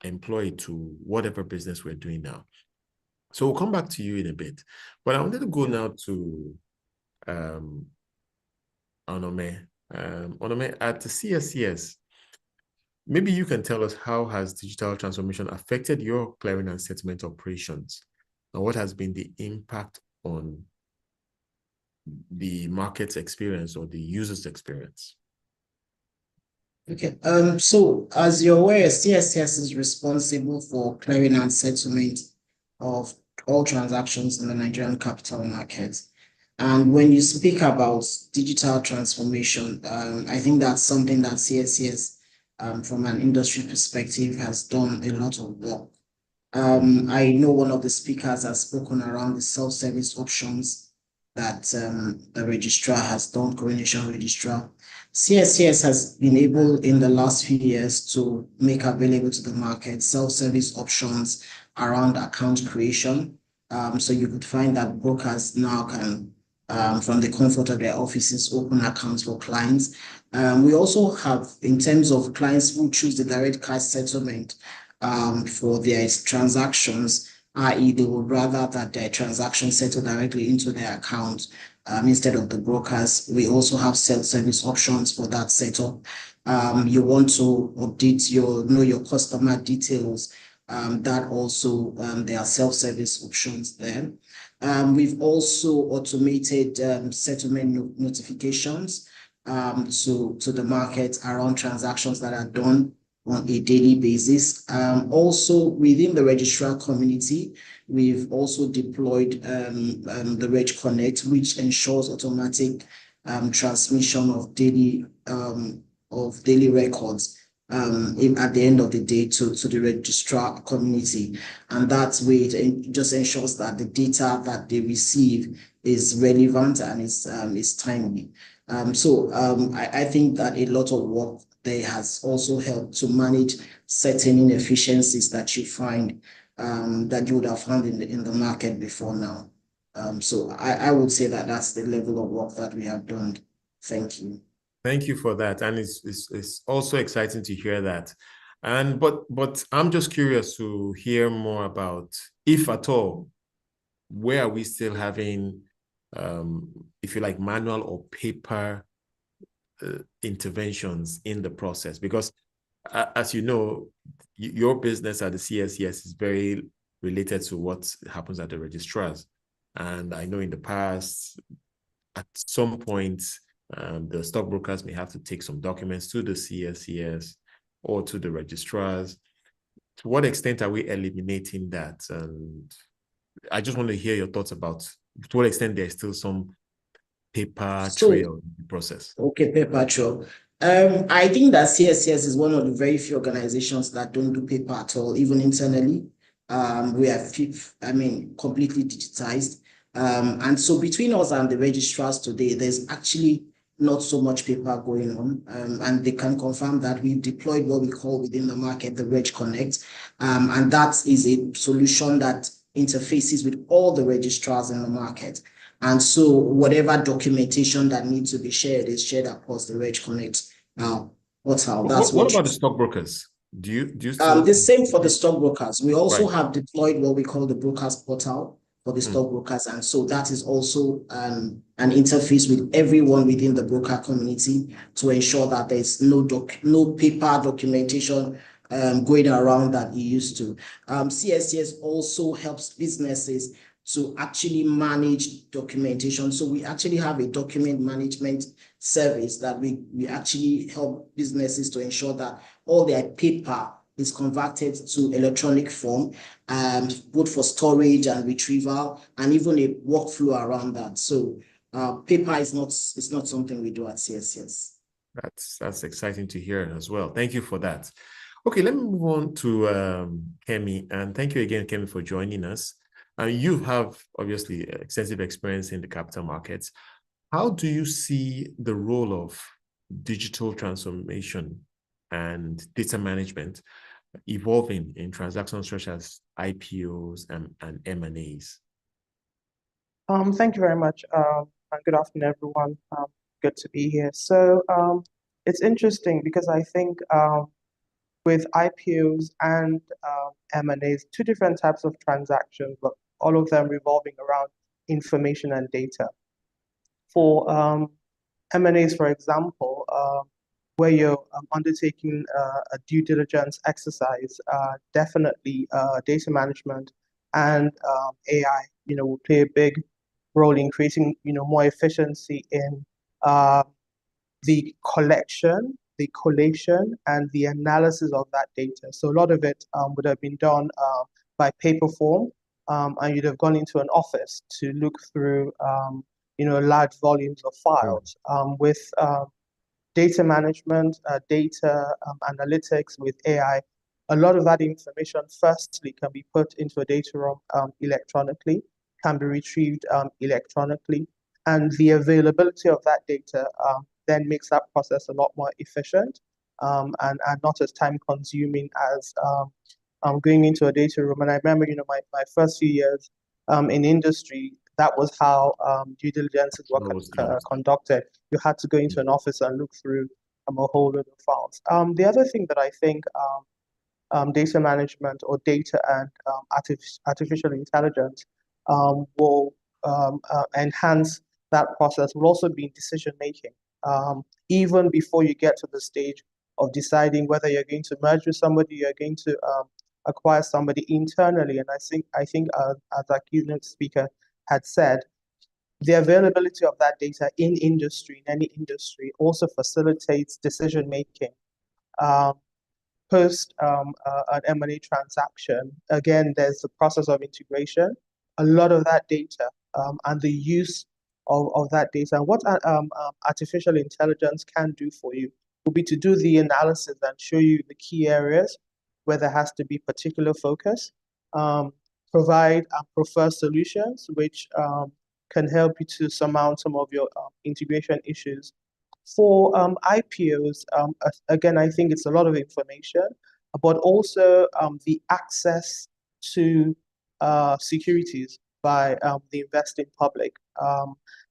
employed to whatever business we're doing now. So we'll come back to you in a bit. But I wanted to go now to Onome. Onome, at the CSCS, maybe you can tell us how has digital transformation affected your clearing and settlement operations, and what has been the impact on the market's experience or the user's experience? Okay, so as you're aware, CSCS is responsible for clearing and settlement of all transactions in the Nigerian capital market. And when you speak about digital transformation, I think that's something that CSCS, from an industry perspective, has done a lot of work. I know one of the speakers has spoken around the self-service options that the registrar has done, Coronation Registrar. CSCS has been able in the last few years to make available to the market self-service options around account creation. So you could find that brokers now can, from the comfort of their offices, open accounts for clients. We also have, in terms of clients who choose the direct cash settlement for their transactions, i.e. they would rather that their transaction settle directly into their account instead of the brokers. We also have self-service options for that setup. You want to update know your customer details, that also there are self-service options there. We've also automated settlement notifications to the market around transactions that are done on a daily basis. Also within the registrar community, we've also deployed the Reg Connect, which ensures automatic transmission of daily records at the end of the day to the registrar community. And that way it just ensures that the data that they receive is relevant and is timely. I think that a lot of work there has also helped to manage certain inefficiencies that you find that you would have found in the market before now. I would say that that's the level of work that we have done. Thank you. Thank you for that, and it's also exciting to hear that. And but I'm just curious to hear more about, if at all, where are we still having, if you like, manual or paper interventions in the process? Because as you know, your business at the CSCS is very related to what happens at the registrars. And I know in the past, at some point, the stockbrokers may have to take some documents to the CSCS or to the registrars. To what extent are we eliminating that? And I just want to hear your thoughts about to what extent there's still some paper trail in the process. Okay, paper trail. I think that CSCS is one of the very few organizations that don't do paper at all, even internally. We are, completely digitized. And so between us and the registrars today, there's actually not so much paper going on. And they can confirm that we've deployed what we call within the market, the Reg Connect. And that is a solution that interfaces with all the registrars in the market. And so whatever documentation that needs to be shared is shared across the Reg Connect portal. What about the stockbrokers? Do you still... The same for the stockbrokers. We also have deployed what we call the brokers portal for the stockbrokers. And so that is also an interface with everyone within the broker community to ensure that there's no paper documentation going around that you used to. CSCS also helps businesses to actually manage documentation. So we actually have a document management service that we actually help businesses to ensure that all their paper is converted to electronic form, both for storage and retrieval, and even a workflow around that. So paper is not something we do at CSCS. That's exciting to hear as well. Thank you for that. Okay, let me move on to Kemi, and thank you again, Kemi, for joining us. You have obviously extensive experience in the capital markets. How do you see the role of digital transformation and data management evolving in transactions such as IPOs and M&As? Thank you very much, and good afternoon, everyone. Good to be here. So it's interesting because I think with IPOs and M&As, two different types of transactions, but all of them revolving around information and data. For M&As, for example, where you're undertaking a due diligence exercise, definitely data management and AI, will play a big role in creating, more efficiency in the collection, the collation, and the analysis of that data. So a lot of it would have been done by paper form, and you'd have gone into an office to look through, large volumes of files. With data management, data analytics with AI, a lot of that information firstly can be put into a data room electronically, can be retrieved electronically, and the availability of that data then makes that process a lot more efficient and not as time consuming as going into a data room. And I remember, my first few years in industry, that was how due diligences were conducted. You had to go into an office and look through a whole lot of files. The other thing that I think data management or data and artificial intelligence will enhance that process will also be in decision making. Even before you get to the stage of deciding whether you're going to merge with somebody, you're going to acquire somebody internally. And I think as our keynote speaker had said, the availability of that data in industry, in any industry, also facilitates decision making. Post an M&A transaction, again, there's the process of integration. A lot of that data and the use of that data. And what artificial intelligence can do for you will be to do the analysis and show you the key areas where there has to be particular focus, provide and prefer solutions which can help you to surmount some of your integration issues. For IPOs, again, I think it's a lot of information, but also the access to securities by the investing public.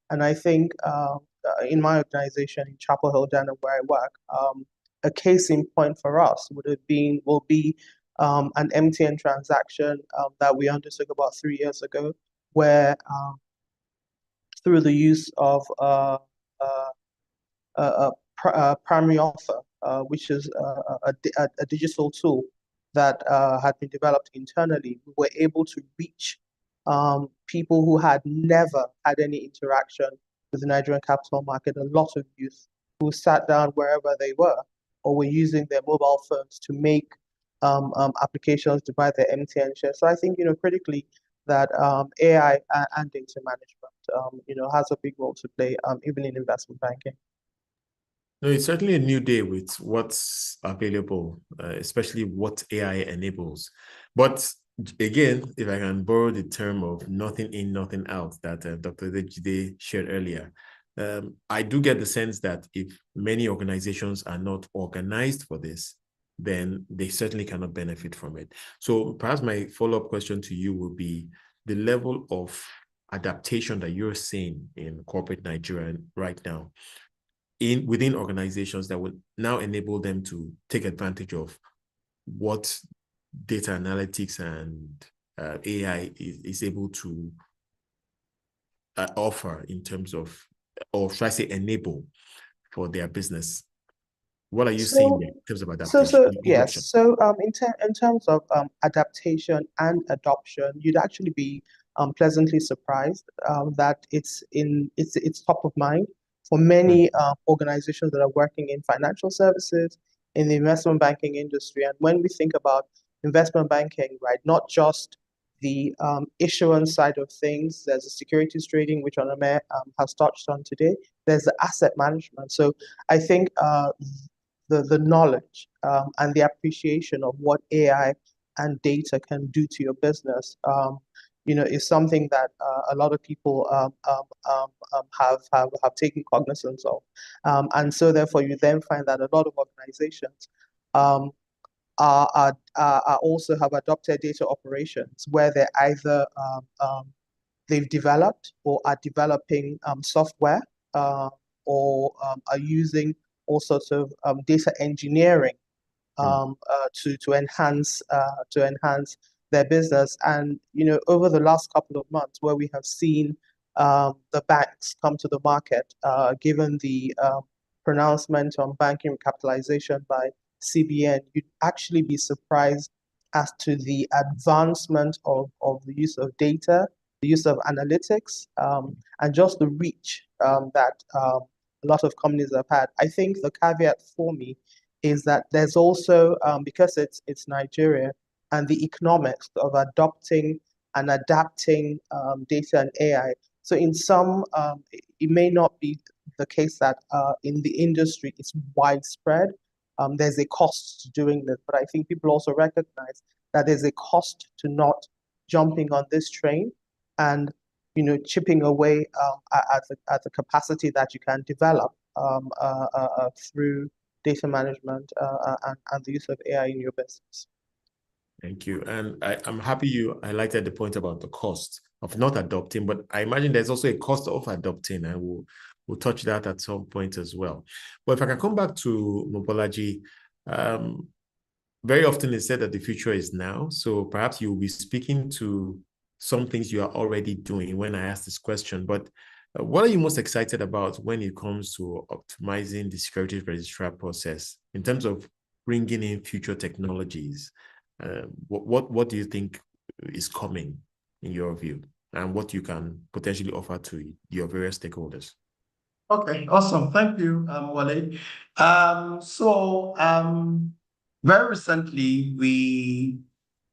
And I think in my organization, in Chapel Hill, Denham, where I work, a case in point for us will be an MTN transaction that we undertook about 3 years ago, where through the use of a primary offer, which is a digital tool that had been developed internally, we were able to reach people who had never had any interaction with the Nigerian capital market, a lot of youth who sat down wherever they were or were using their mobile phones to make applications to buy their MTN shares. So I think, critically, that AI and data management, has a big role to play, even in investment banking. No, it's certainly a new day with what's available, especially what AI enables. But again, if I can borrow the term of nothing in, nothing out that Dr. Dejide shared earlier, I do get the sense that if many organizations are not organized for this, then they certainly cannot benefit from it. So perhaps my follow-up question to you would be the level of adaptation that you're seeing in corporate Nigeria right now within organizations that would now enable them to take advantage of what data analytics and AI is able to offer in terms of, or should I say enable for their business. What are you seeing there in terms of adaptation? Yes. So in terms of adaptation and adoption, you'd actually be pleasantly surprised that it's top of mind for many organizations that are working in financial services, in the investment banking industry. And when we think about investment banking, right, not just the issuance side of things, there's a securities trading, which Onome has touched on today. There's the asset management. So I think the knowledge and the appreciation of what AI and data can do to your business, is something that a lot of people have taken cognizance of, and so therefore you then find that a lot of organizations are also have adopted data operations where they're either they've developed or are developing software or are using all sorts of data engineering to enhance their business. And over the last couple of months, where we have seen the banks come to the market, given the pronouncement on banking recapitalization by CBN, you'd actually be surprised as to the advancement of the use of data, the use of analytics, and just the reach that a lot of companies have had. I think the caveat for me is that there's also, because it's Nigeria, and the economics of adopting and adapting data and AI. So in some, it may not be the case that in the industry it's widespread. There's a cost to doing this, but I think people also recognize that there's a cost to not jumping on this train and chipping away at the capacity that you can develop through data management and the use of AI in your business. Thank you. And I'm happy you highlighted the point about the cost of not adopting, but I imagine there's also a cost of adopting, and we'll touch that at some point as well. But if I can come back to Mobolaji, very often it's said that the future is now. So perhaps you'll be speaking to some things you are already doing when I ask this question. But what are you most excited about when it comes to optimizing the securities registrar process in terms of bringing in future technologies? What do you think is coming in your view, and what you can potentially offer to your various stakeholders? Okay, awesome. Thank you, Wale. Very recently, we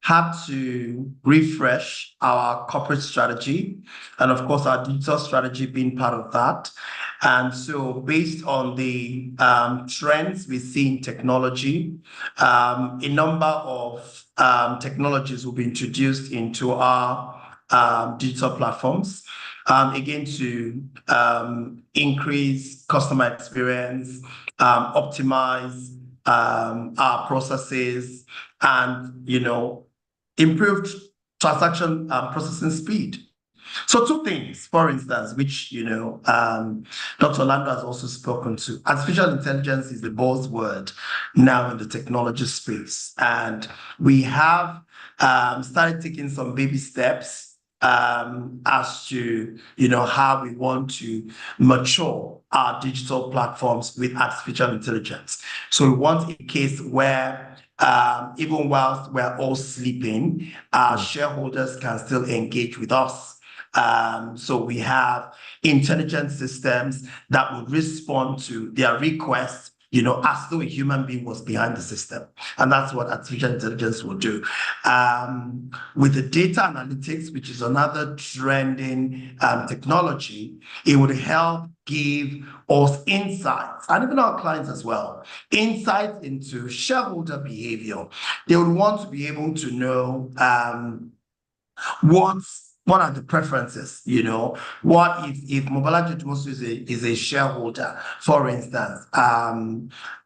had to refresh our corporate strategy, and of course, our digital strategy being part of that. And so based on the trends we see in technology, a number of technologies will be introduced into our digital platforms, again, to increase customer experience, optimize our processes, and improved transaction processing speed. So two things, for instance, which Dr. Lando has also spoken to. Artificial intelligence is the buzzword now in the technology space, and we have started taking some baby steps as to how we want to mature our digital platforms with artificial intelligence. So we want a case where even whilst we're all sleeping, our shareholders can still engage with us. So we have intelligent systems that will respond to their requests, as though a human being was behind the system. And that's what artificial intelligence will do. With the data analytics, which is another trending technology, it would help give us insights, and even our clients as well, insights into shareholder behavior. They would want to be able to know what are the preferences, what if Mobalaji Tumosu is a shareholder, for instance,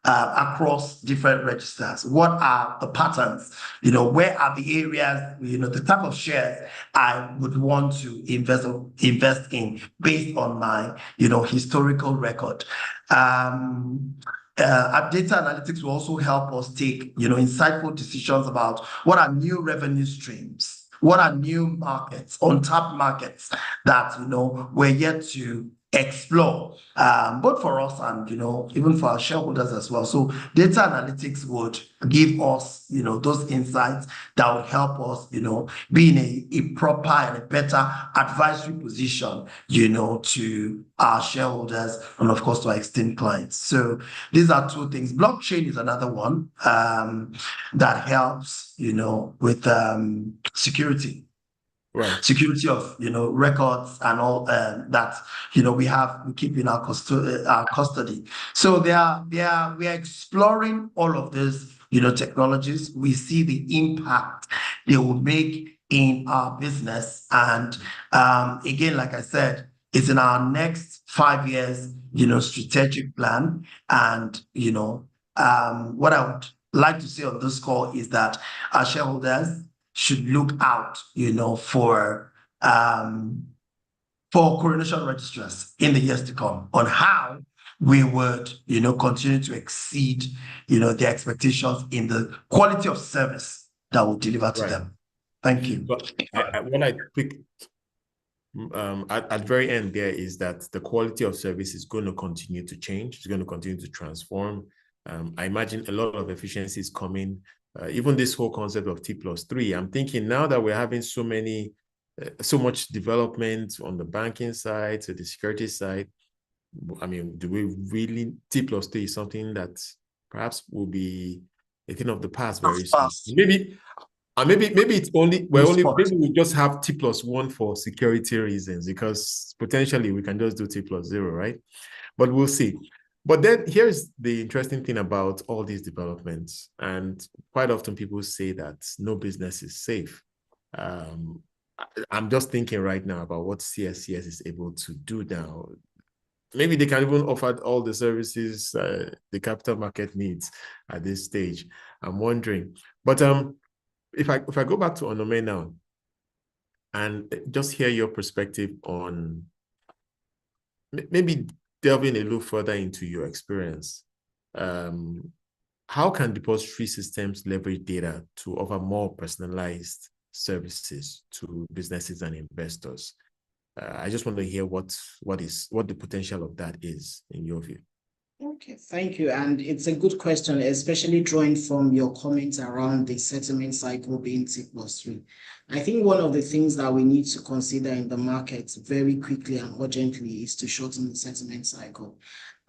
across different registers, what are the patterns, where are the areas, the type of shares I would want to invest in based on my, historical record. Our data analytics will also help us take, insightful decisions about what are new revenue streams, what are new markets, untapped markets that, we're yet to explore, both for us and, even for our shareholders as well. So data analytics would give us, those insights that would help us, be in a proper and a better advisory position, to our shareholders and of course to our esteemed clients. So these are two things. Blockchain is another one that helps, with security. Right. Security of records and all that we keep in our custody. So we are exploring all of these technologies. We see the impact they will make in our business, and again, like I said, it's in our next 5 years strategic plan. And what I would like to say on this call is that our shareholders should look out, for Coronation Registrars in the years to come on how we would, continue to exceed, the expectations in the quality of service that we'll deliver to them. Thank you. But when I pick at the very end there is that the quality of service is going to continue to change. It's going to continue to transform. I imagine a lot of efficiencies coming. Even this whole concept of T+3, I'm thinking now that we're having so much development on the banking side, to the security side, I mean, do we really, T+3 is something that perhaps will be a thing of the past very soon? Maybe it's maybe we just have T+1 for security reasons, because potentially we can just do T+0, right? But we'll see. But then here's the interesting thing about all these developments, and quite often people say that no business is safe. I'm just thinking right now about what CSCS is able to do now. Maybe they can even offer all the services the capital market needs at this stage. I'm wondering. But if I go back to Onome now and just hear your perspective on maybe delving a little further into your experience, how can depository systems leverage data to offer more personalized services to businesses and investors? I just want to hear what the potential of that is in your view. Okay, thank you. And it's a good question, especially drawing from your comments around the settlement cycle being T+3. I think one of the things that we need to consider in the market very quickly and urgently is to shorten the settlement cycle.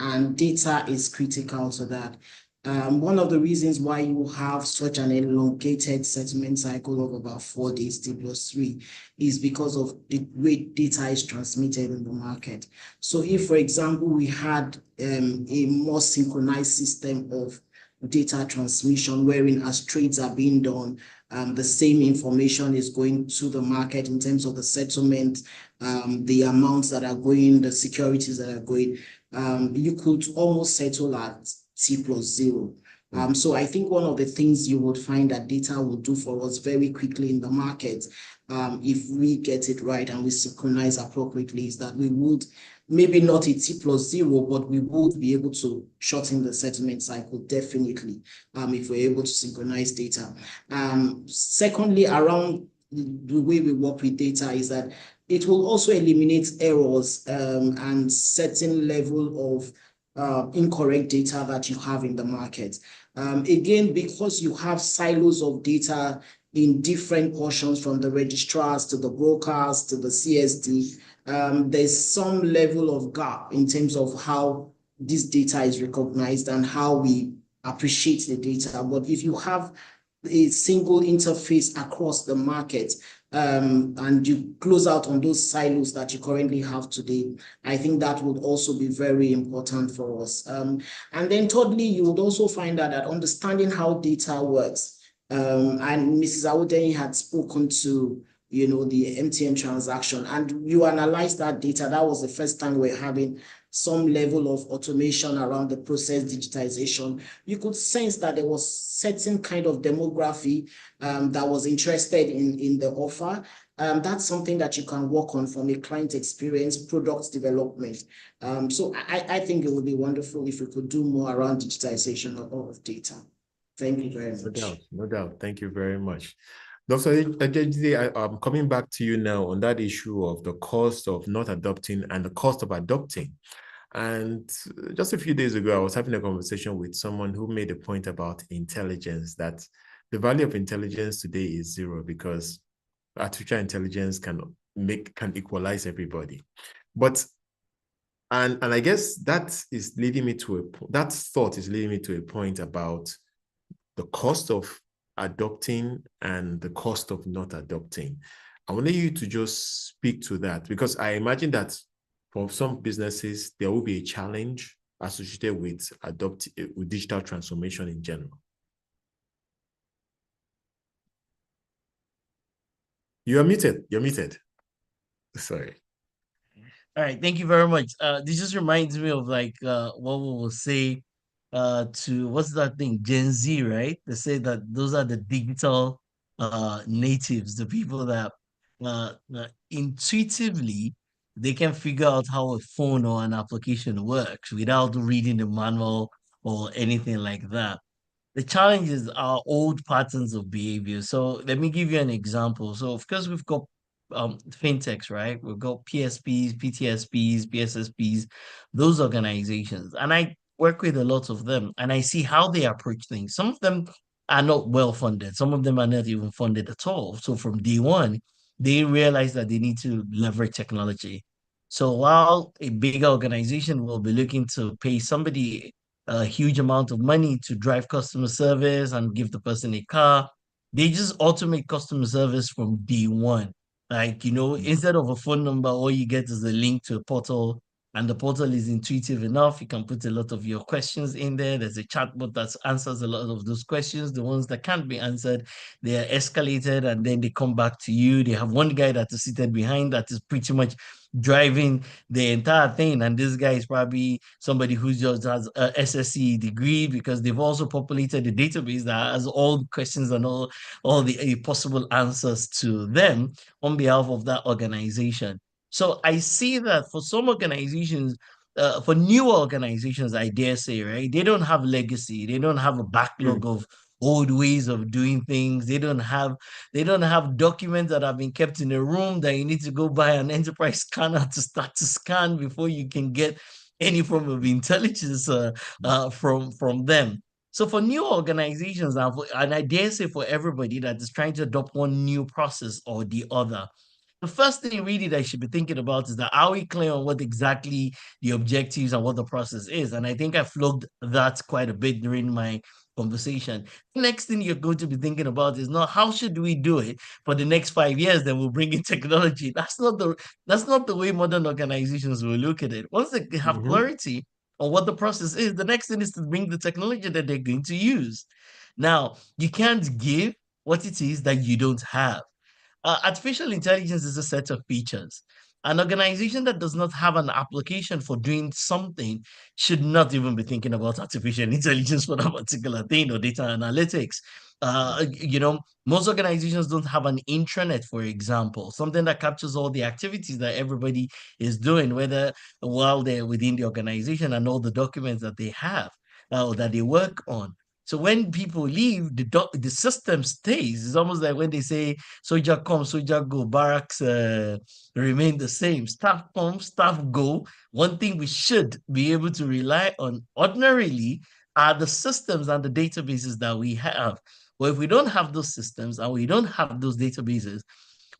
And data is critical to that. One of the reasons why you have such an elongated settlement cycle of about 4 days, T+3, is because of the way data is transmitted in the market. So if, for example, we had a more synchronized system of data transmission, wherein as trades are being done, the same information is going to the market in terms of the settlement, the amounts that are going, the securities that are going, you could almost settle at T+0. So I think one of the things you would find that data will do for us very quickly in the market, if we get it right and we synchronize appropriately, is that we would, maybe not a T+0, but we would be able to shorten the settlement cycle, definitely, if we're able to synchronize data. Secondly, around the way we work with data is that it will also eliminate errors and certain level of incorrect data that you have in the market. Again, because you have silos of data in different portions from the registrars to the brokers to the CSD, there's some level of gap in terms of how this data is recognized and how we appreciate the data. But if you have a single interface across the market, and you close out on those silos that you currently have today, I think that would also be very important for us. And then thirdly, you would also find out that understanding how data works, and Mrs. Awodeni had spoken to, the MTN transaction, and you analyze that data. That was the first time we're having some level of automation around the process digitization. You could sense that there was certain kind of demography that was interested in the offer. That's something that you can work on from a client experience, product development. So I think it would be wonderful if we could do more around digitization of data. Thank you very much. No doubt, no doubt. Thank you very much. Dr. Ejide, I'm coming back to you now on that issue of the cost of not adopting and the cost of adopting. And just a few days ago, I was having a conversation with someone who made a point about intelligence, that the value of intelligence today is zero because artificial intelligence can equalize everybody. But and I guess that is leading me to that thought is leading me to a point about the cost of adopting and the cost of not adopting. I want you to just speak to that, because I imagine that for some businesses, there will be a challenge associated with digital transformation in general. You're muted. You're muted. Sorry. All right, thank you very much. This just reminds me of like what we will say to what's that thing, Gen Z, right? They say that those are the digital natives, the people that intuitively they can figure out how a phone or an application works without reading the manual or anything like that. The challenge is our old patterns of behavior. So let me give you an example. So of course we've got fintechs, right? We've got PSPs, PTSPs, PSSPs, those organizations. And I work with a lot of them and I see how they approach things. Some of them are not well funded. Some of them are not even funded at all. So from day one, they realize that they need to leverage technology. So while a bigger organization will be looking to pay somebody a huge amount of money to drive customer service and give the person a car, they just automate customer service from day one. Like, instead of a phone number, all you get is a link to a portal, and the portal is intuitive enough. You can put a lot of your questions in there. There's a chatbot that answers a lot of those questions. The ones that can't be answered, they are escalated and then they come back to you. They have one guy that is seated behind that is pretty much driving the entire thing. And this guy is probably somebody who just has a SSC degree, because they've also populated the database that has all the questions and all the possible answers to them on behalf of that organization. So I see that for some organizations, for new organizations, I dare say, right, they don't have legacy. They don't have a backlog of old ways of doing things. They don't have documents that have been kept in a room that you need to go buy an enterprise scanner to start to scan before you can get any form of intelligence from them. So for new organizations, and I dare say for everybody that is trying to adopt one new process or the other, the first thing really that you should be thinking about is that, are we clear on what exactly the objectives and what the process is? And I think I flogged that quite a bit during my conversation. The next thing you're going to be thinking about is not how should we do it for the next 5 years, then we'll bring in technology. That's not the way modern organizations will look at it. Once they have clarity on what the process is, the next thing is to bring the technology that they're going to use. Now, you can't give what it is that you don't have. Artificial intelligence is a set of features. An organization that does not have an application for doing something should not even be thinking about artificial intelligence for that particular thing or data analytics. Most organizations don't have an intranet, for example, something that captures all the activities that everybody is doing, whether while they're within the organization, and all the documents that they have or that they work on. So when people leave, the system stays. It's almost like when they say, soldier come, soldier go, barracks remain the same. Staff come, staff go. One thing we should be able to rely on ordinarily are the systems and the databases that we have. Well, if we don't have those systems and we don't have those databases,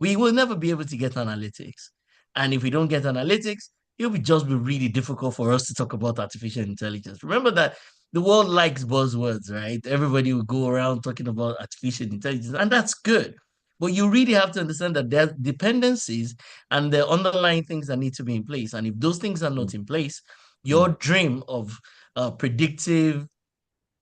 we will never be able to get analytics. And if we don't get analytics, it will just be really difficult for us to talk about artificial intelligence. Remember that the world likes buzzwords, right? Everybody will go around talking about artificial intelligence, and that's good. But you really have to understand that there are dependencies and the underlying things that need to be in place. And if those things are not in place, your dream of predictive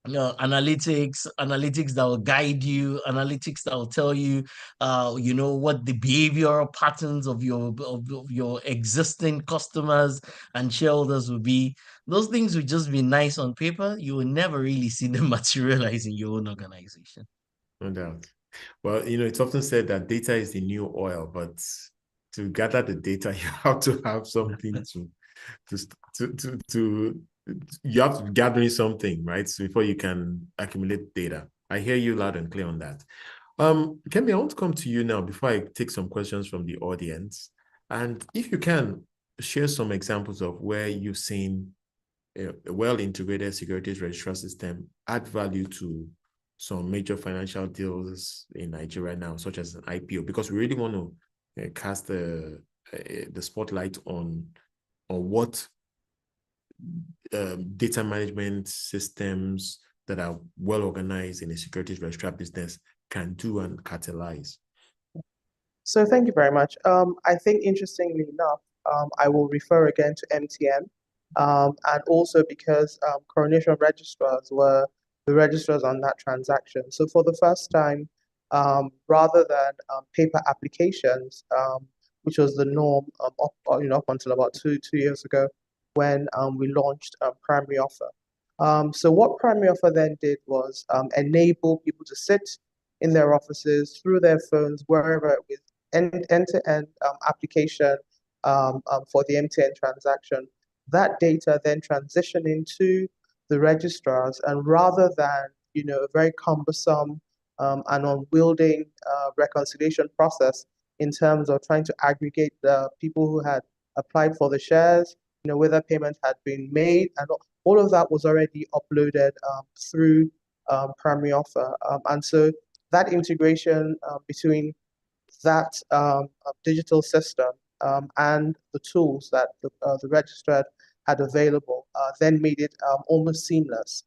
analytics that will guide you, analytics that will tell you, what the behavioral patterns of your existing customers and shareholders will be. Those things will just be nice on paper. You will never really see them materialize in your own organization. No doubt. Well, it's often said that data is the new oil, but to gather the data, you have to have something to you have to be gathering something, right? So before you can accumulate data. I hear you loud and clear on that. Kemi, I want to come to you now before I take some questions from the audience. And if you can, share some examples of where you've seen a well-integrated securities registrar system add value to some major financial deals in Nigeria now, such as an IPO, because we really want to cast the spotlight on what data management systems that are well organized in a securities registrar business can do and catalyze. So thank you very much. I think interestingly enough, I will refer again to MTN, and also because Coronation Registrars were the registrars on that transaction. So for the first time, rather than paper applications, which was the norm up until about two years ago, when we launched Primary Offer. So what Primary Offer then did was enable people to sit in their offices through their phones, wherever it was, end-to-end application for the MTN transaction. That data then transitioned into the registrars, and rather than a very cumbersome and unwielding reconciliation process in terms of trying to aggregate the people who had applied for the shares, whether payment had been made, and all of that was already uploaded through Primary Offer. And so that integration between that digital system and the tools that the registrar had available then made it almost seamless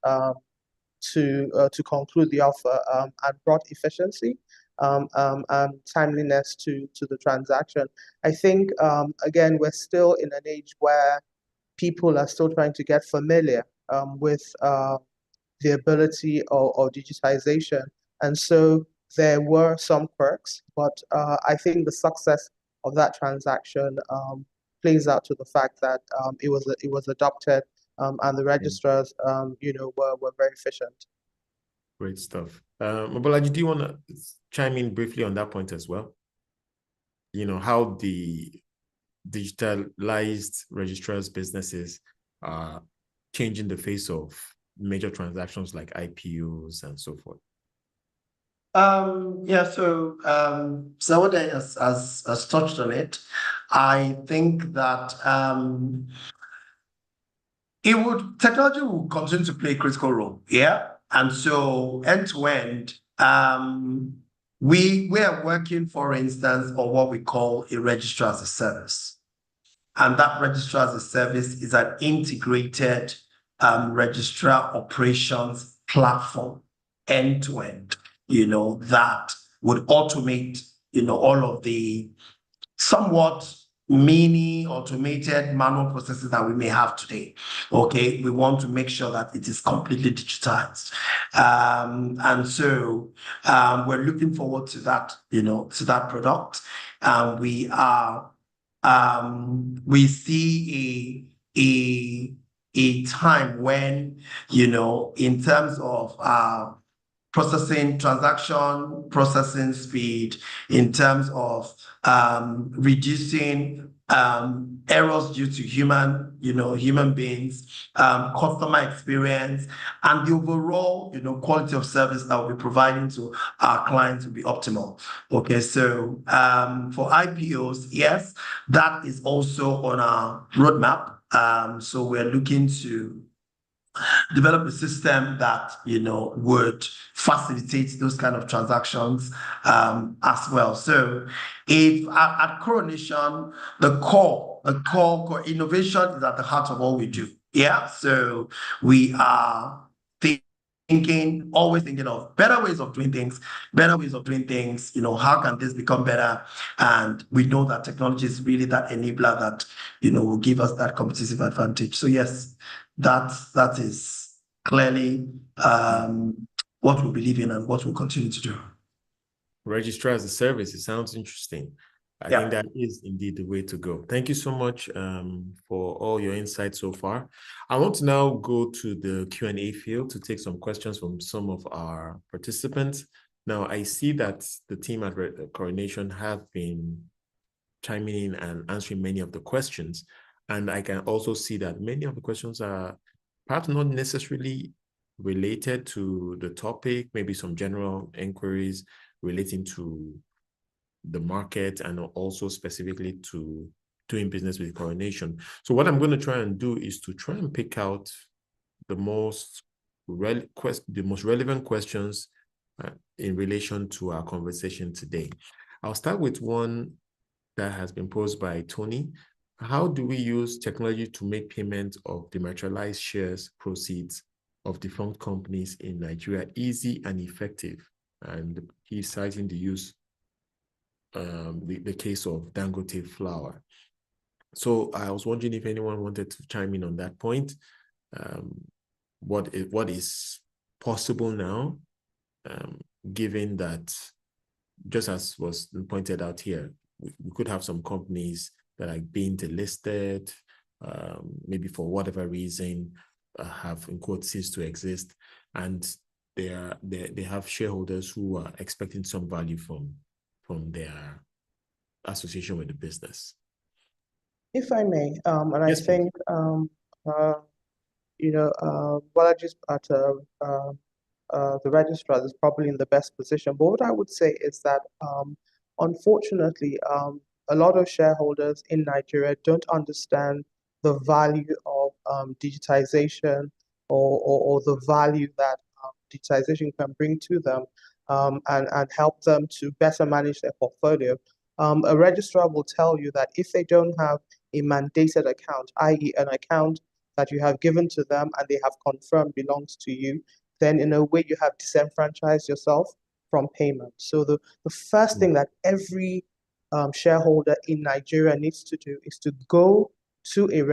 to conclude the offer and brought efficiency and timeliness to the transaction. I think, again, we're still in an age where people are still trying to get familiar with the ability of digitization. And so there were some quirks, but I think the success of that transaction plays out to the fact that it was adopted and the registrars, were very efficient. Great stuff. Mobolaji, do you want to chime in briefly on that point as well? How the digitalized registrars businesses are changing the face of major transactions like IPOs and so forth. So Zawode has touched on it. I think that technology will continue to play a critical role. Yeah. And so end to end, we are working, for instance, on what we call a registrar as a service. And that registrar as a service is an integrated registrar operations platform, end to end, that would automate, all of the somewhat mini automated manual processes that we may have today. Okay, we want to make sure that it is completely digitized. And so we're looking forward to that, to that product. We see a time when, in terms of transaction processing speed, in terms of reducing errors due to human beings, customer experience, and the overall, quality of service that we're providing to our clients will be optimal. Okay, so for IPOs, yes, that is also on our roadmap. So we're looking to develop a system that would facilitate those kind of transactions as well. So if at Coronation, the core innovation is at the heart of all we do. Yeah. So we are always thinking of better ways of doing things, how can this become better? And we know that technology is really that enabler that, will give us that competitive advantage. So yes, that is clearly what we believe in and what we'll continue to do. Registrar as a service, it sounds interesting. I think that is indeed the way to go. Thank you so much for all your insights so far. I want to now go to the Q&A field to take some questions from some of our participants. Now, I see that the team at Coronation have been chiming in and answering many of the questions. And I can also see that many of the questions are perhaps not necessarily related to the topic, maybe some general inquiries relating to the market and also specifically to doing business with Coronation. So what I'm going to try and do is to try and pick out the most relevant questions in relation to our conversation today. I'll start with one that has been posed by Tony. How do we use technology to make payment of dematerialized shares proceeds of defunct companies in Nigeria easy and effective? And he's citing the use the case of Dangote flour. So I was wondering if anyone wanted to chime in on that point. What is possible now, given that, just as was pointed out here, we could have some companies that are being delisted, maybe for whatever reason, have in quote ceased to exist, and they have shareholders who are expecting some value from their association with the business. If I may, and Yes, I think, Balaji's at the registrars is probably in the best position. But what I would say is that, unfortunately, a lot of shareholders in Nigeria don't understand the value of digitization or the value that digitization can bring to them, and help them to better manage their portfolio. A registrar will tell you that if they don't have a mandated account, i.e. an account that you have given to them and they have confirmed belongs to you, then in a way you have disenfranchised yourself from payment. So the first thing that every shareholder in Nigeria needs to do is to go to a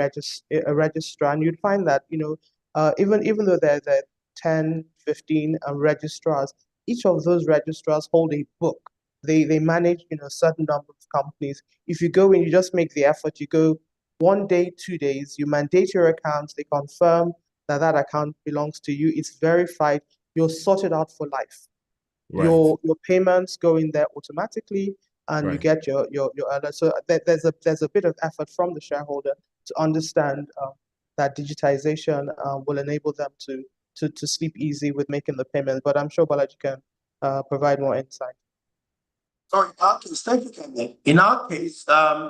registrar, and you'd find that, even though there are 10, 15 registrars, each of those registrars hold a book. They manage a certain number of companies. If you go in, you just make the effort, you go 1 day, 2 days, you mandate your account, they confirm that account belongs to you, it's verified, you're sorted out for life. Right. Your payments go in there automatically, and you get your alert. So there's a bit of effort from the shareholder to understand that digitization will enable them to sleep easy with making the payment. But I'm sure Balaji can provide more insight. So in our case, thank you, Kenneth. In our case,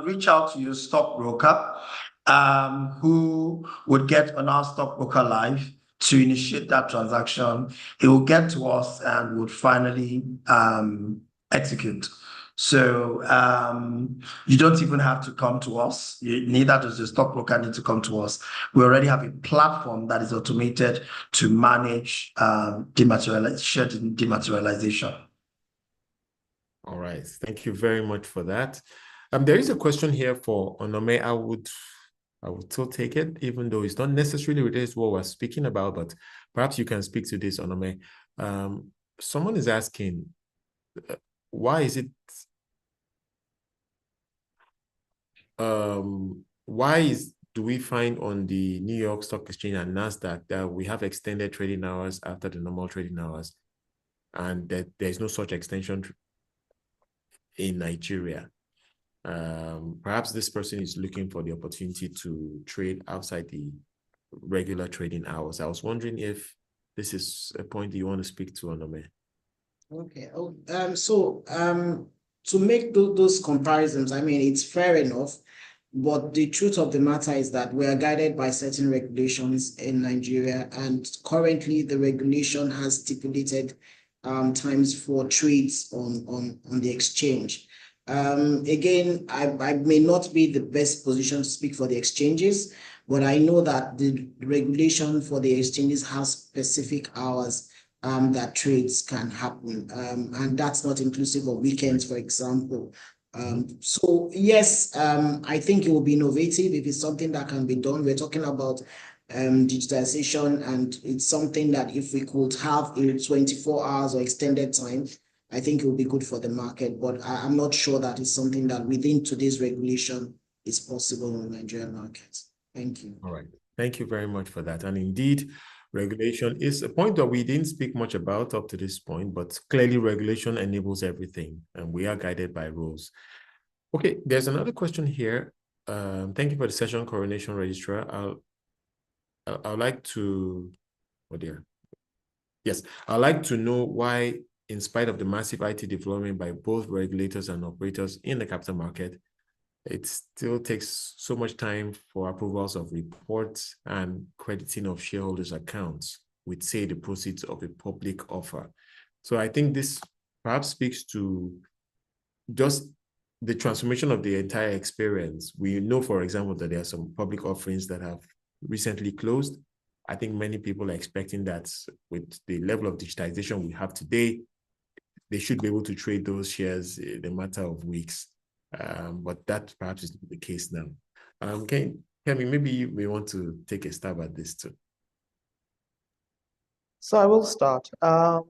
reach out to your stockbroker, who would get on our stockbroker live to initiate that transaction. It will get to us and would finally execute. So you don't even have to come to us. Neither does the stockbroker need to come to us. We already have a platform that is automated to manage shared dematerialization. All right. Thank you very much for that. There is a question here for Onome. I would still take it, even though it's not necessarily related to what we're speaking about, but perhaps you can speak to this, Onome. Someone is asking, do we find on the New York Stock Exchange and NASDAQ that we have extended trading hours after the normal trading hours, and that there's no such extension in Nigeria? Perhaps this person is looking for the opportunity to trade outside the regular trading hours. I was wondering if this is a point you want to speak to, Onome. Okay. To make those comparisons, I mean, it's fair enough, but the truth of the matter is that we are guided by certain regulations in Nigeria, and currently the regulation has stipulated times for trades on the exchange. Again, I may not be the best position to speak for the exchanges, but I know that the regulation for the exchanges has specific hours that trades can happen. And that's not inclusive of weekends, for example. So yes, I think it will be innovative if it's something that can be done. We're talking about digitization, and it's something that if we could have in 24 hours or extended time, I think it will be good for the market. But I'm not sure that it's something that within today's regulation is possible in the Nigerian market. Thank you. All right. Thank you very much for that. And indeed, regulation is a point that we didn't speak much about up to this point, but clearly regulation enables everything, and we are guided by rules. Okay, there's another question here. Thank you for the session, Coronation Registrar. I'd like to, oh dear. Yes, I'd like to know why, in spite of the massive IT development by both regulators and operators in the capital market, it still takes so much time for approvals of reports and crediting of shareholders' accounts with, say, the proceeds of a public offer. So I think this perhaps speaks to just the transformation of the entire experience. We know, for example, that there are some public offerings that have recently closed. I think many people are expecting that with the level of digitization we have today, they should be able to trade those shares in a matter of weeks. But that perhaps is not the case now. Kemi, maybe you may want to take a stab at this too. So I will start. I'll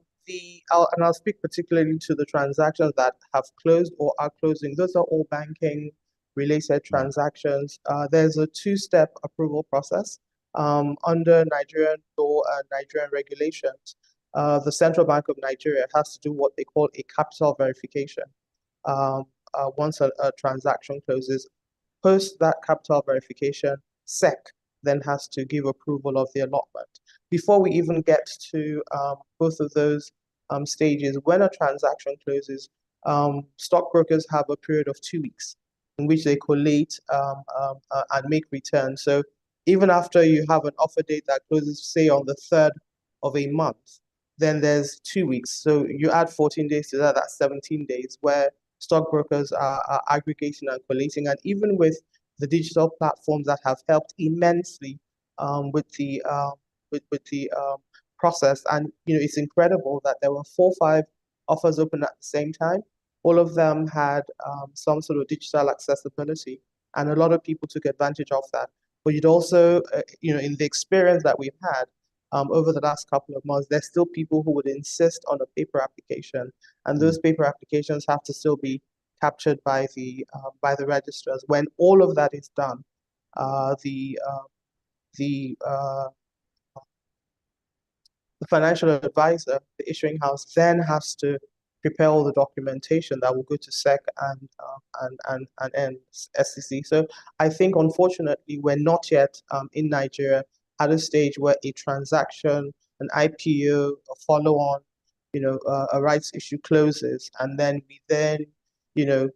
speak particularly to the transactions that have closed or are closing. Those are all banking related transactions. There's a two-step approval process under Nigerian law and Nigerian regulations. The Central Bank of Nigeria has to do what they call a capital verification. Once a transaction closes, post that capital verification, SEC then has to give approval of the allotment. Before we even get to both of those stages, when a transaction closes, stockbrokers have a period of 2 weeks in which they collate and make returns. So even after you have an offer date that closes, say, on the 3rd of a month, then there's 2 weeks. So you add 14 days to that, that's 17 days, where stockbrokers are aggregating and collating. And even with the digital platforms that have helped immensely with the process. And it's incredible that there were 4 or 5 offers open at the same time. All of them had some sort of digital accessibility, and a lot of people took advantage of that. But you'd also, in the experience that we've had over the last couple of months, there's still people who would insist on a paper application, and those paper applications have to still be captured by the registrars. When all of that is done, the financial advisor, the issuing house, then has to prepare all the documentation that will go to SEC and SEC. So I think, unfortunately, we're not yet in Nigeria at a stage where a transaction, an IPO, a follow-on, a rights issue closes, and then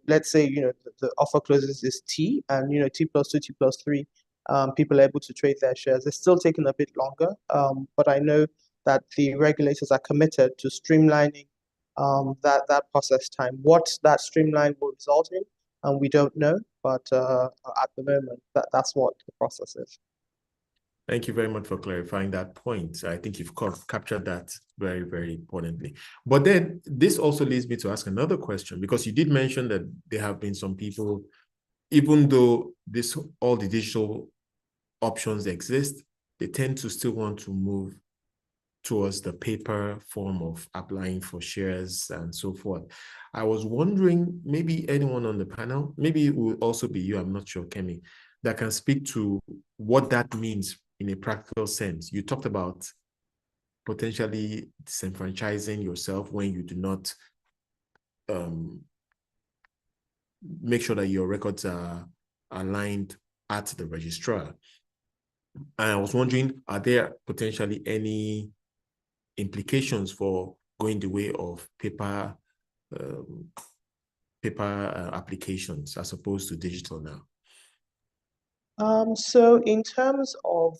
let's say, the offer closes is T, and, T plus 2, T plus 3, people are able to trade their shares. It's still taking a bit longer, but I know that the regulators are committed to streamlining that process time. What that streamline will result in, we don't know, but at the moment, that's what the process is. Thank you very much for clarifying that point. I think you've captured that very, very importantly. But then this also leads me to ask another question, because you did mention that there have been some people, even though all the digital options exist, they tend to still want to move towards the paper form of applying for shares and so forth. I was wondering, maybe anyone on the panel, maybe it will also be you, I'm not sure, Kemi, that can speak to what that means in a practical sense. You talked about potentially disenfranchising yourself when you do not make sure that your records are aligned at the registrar. And I was wondering, are there potentially any implications for going the way of paper applications as opposed to digital now? So in terms of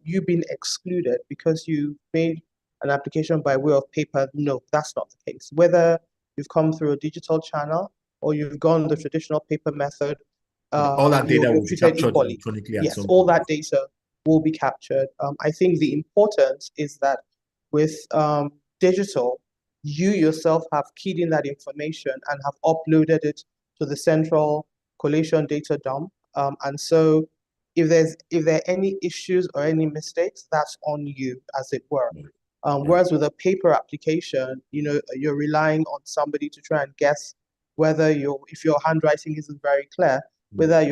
you being excluded because you made an application by way of paper, no, that's not the case. Whether you've come through a digital channel or you've gone the traditional paper method, all that data you're will be treated captured equally. electronically at Yes, some all point. that data will be captured. I think the importance is that with digital, you yourself have keyed in that information and have uploaded it to the central collation data dump. And so if there are any issues or any mistakes, that's on you, as it were. Whereas with a paper application, you're relying on somebody to try and guess whether if your handwriting isn't very clear, whether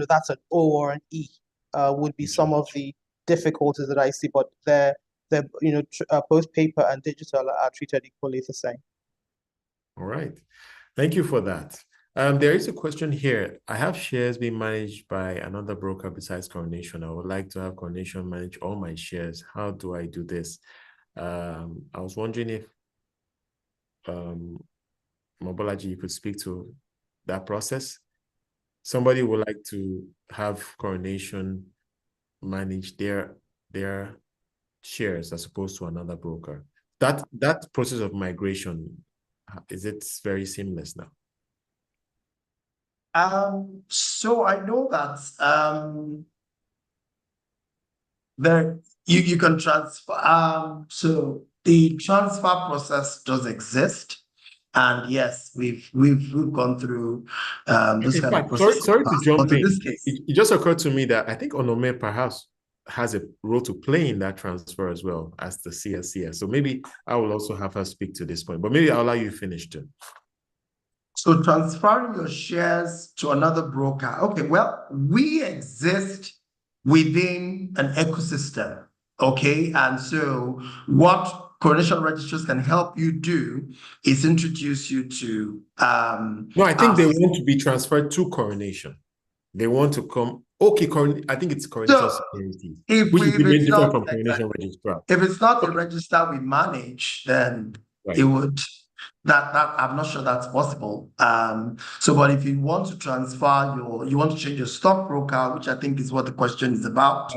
that's an O or an E, would be some of the difficulties that I see. But both paper and digital are treated equally the same. All right. Thank you for that. There is a question here. I have shares being managed by another broker besides Coronation. I would like to have Coronation manage all my shares. How do I do this? I was wondering if Mobolaji, you could speak to that process. Somebody would like to have Coronation manage their shares as opposed to another broker. That process of migration, is it very seamless now? So I know that you can transfer. So the transfer process does exist, and yes, we've gone through this kind of process. Sorry to jump in. This case, it just occurred to me that I think Onome perhaps has a role to play in that transfer as well as the CSCS. So maybe I will also have her speak to this point, but maybe I'll allow you to finish too. So transferring your shares to another broker. Okay, well, we exist within an ecosystem. Okay, and so what Coronation Registrars can help you do is introduce you to No, I think they want to be transferred to Coronation. They want to come. Okay, I think it's Coronation Securities, which is very different from Coronation Registrar. If it's not the register we manage, then it would. That I'm not sure that's possible. But if you want to transfer you want to change your stockbroker, which I think is what the question is about.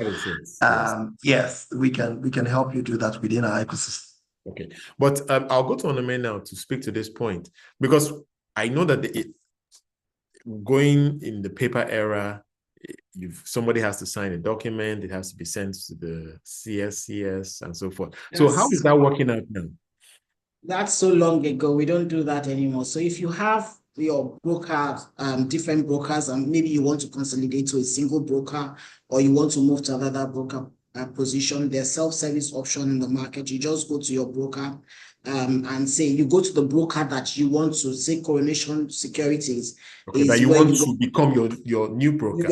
Yes, we can help you do that within our ecosystem. Okay, but I'll go to Onome now to speak to this point, because I know that going in the paper era, somebody has to sign a document, it has to be sent to the CSCS and so forth. So how is that working out now? That's so long ago. We don't do that anymore. So if you have your broker, different brokers, and maybe you want to consolidate to a single broker, or you want to move to another broker position, there's self-service option in the market. You just go to your broker and say, you go to the broker that you want to, say Coronation Securities. Okay, that you want to become your new broker.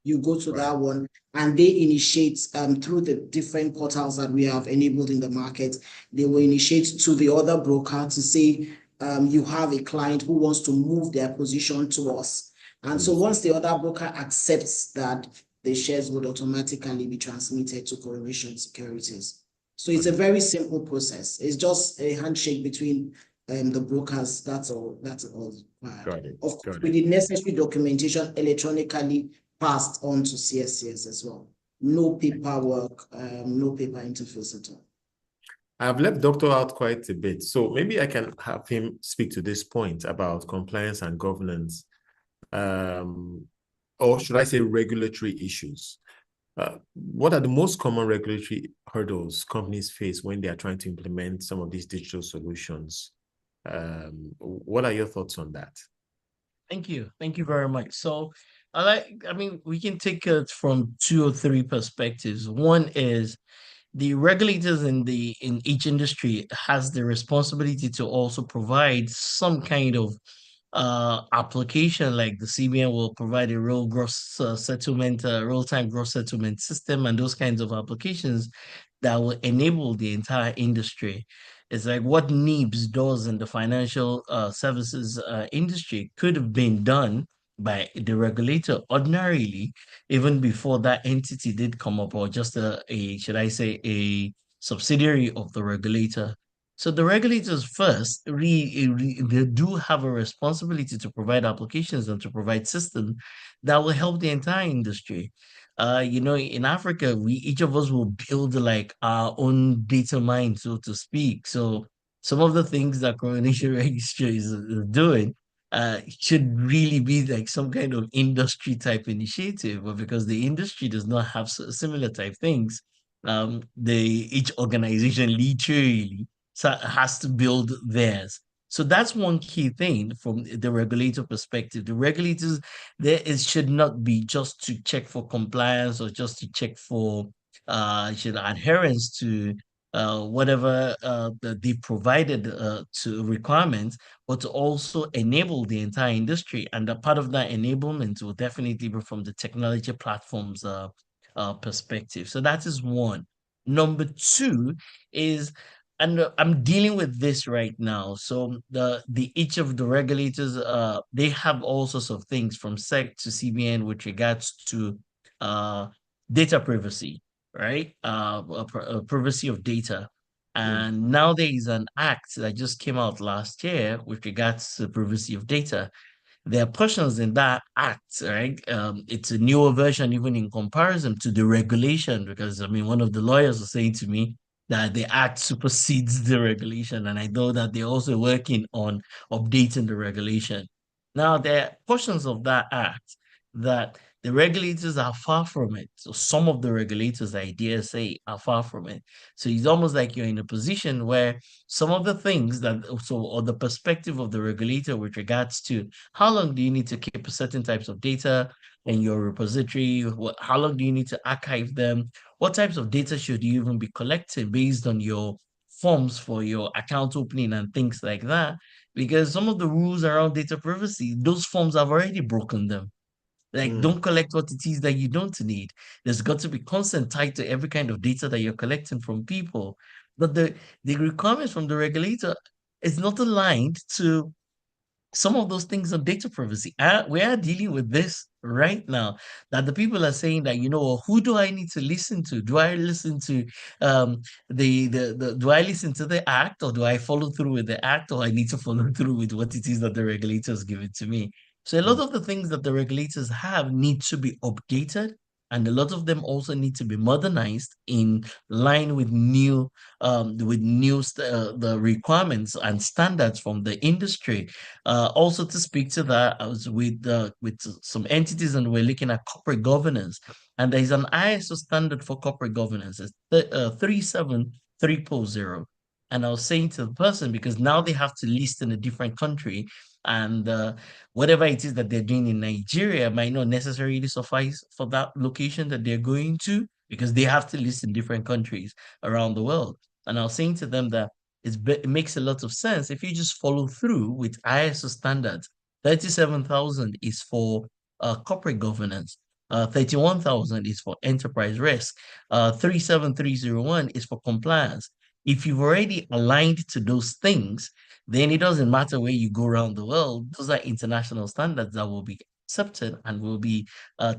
You go to that one, and they initiate through the different portals that we have enabled in the market. They will initiate to the other broker to say, you have a client who wants to move their position to us. And so once the other broker accepts that, the shares would automatically be transmitted to Coronation Securities. So it's a very simple process. It's just a handshake between the brokers. That's all. Got it. Of course, with the necessary documentation electronically passed on to CSCS as well. No paperwork, no paper interface at all. I've left Doctor out quite a bit, so maybe I can have him speak to this point about compliance and governance. Or should I say regulatory issues? What are the most common regulatory hurdles companies face when they are trying to implement some of these digital solutions? What are your thoughts on that? Thank you. Thank you very much. So we can take it from 2 or 3 perspectives. One is the regulators in each industry has the responsibility to also provide some kind of application, like the CBN will provide a real-time gross settlement system, and those kinds of applications that will enable the entire industry. It's like what NIBS does in the financial services industry could have been done by the regulator ordinarily, even before that entity did come up, or just should I say, a subsidiary of the regulator. So the regulators first, they do have a responsibility to provide applications and to provide systems that will help the entire industry. In Africa, we each of us will build like our own data mine, so to speak. So some of the things that Coronation Registry is doing should really be like some kind of industry type initiative, but because the industry does not have similar type things, each organization literally has to build theirs. So that's one key thing from the regulator perspective. The regulators, it should not be just to check for compliance or just to check for adherence to whatever that they provided to requirements, but to also enable the entire industry. And a part of that enablement will definitely be from the technology platforms perspective. So that is one. Number two is, and I'm dealing with this right now. So the each of the regulators, they have all sorts of things from SEC to CBN with regards to data privacy, right? Privacy of data. And now there is an act that just came out last year with regards to privacy of data. There are portions in that act, right? It's a newer version, even in comparison to the regulation, because I mean, one of the lawyers was saying to me that the act supersedes the regulation, and I know that they're also working on updating the regulation. Now, there are portions of that act that the regulators are far from it. So some of the regulators, I dare say, are far from it. So it's almost like you're in a position where some of the things or the perspective of the regulator with regards to how long do you need to keep certain types of data in your repository? How long do you need to archive them? What types of data should you even be collecting based on your forms for your account opening and things like that? Because some of the rules around data privacy, those forms have already broken them. Like, don't collect what it is that you don't need. There's got to be consent tied to every kind of data that you're collecting from people. But the requirements from the regulator is not aligned to some of those things on data privacy. We are dealing with this right now. That the people are saying that, who do I need to listen to? Do I listen to do I listen to the act, or do I follow through with the act, or I need to follow through with what it is that the regulators give it to me? So a lot of the things that the regulators have need to be updated, and a lot of them also need to be modernized in line with the requirements and standards from the industry. Also, to speak to that, I was with some entities, and we're looking at corporate governance, and there's an ISO standard for corporate governance. It's 37300. And I was saying to the person, because now they have to list in a different country, and whatever it is that they're doing in Nigeria might not necessarily suffice for that location that they're going to, because they have to list in different countries around the world. And I was saying to them that it makes a lot of sense if you just follow through with ISO standards. 37,000 is for corporate governance. 31,000 is for enterprise risk. 37301 is for compliance. If you've already aligned to those things, then it doesn't matter where you go around the world. Those are international standards that will be accepted and will be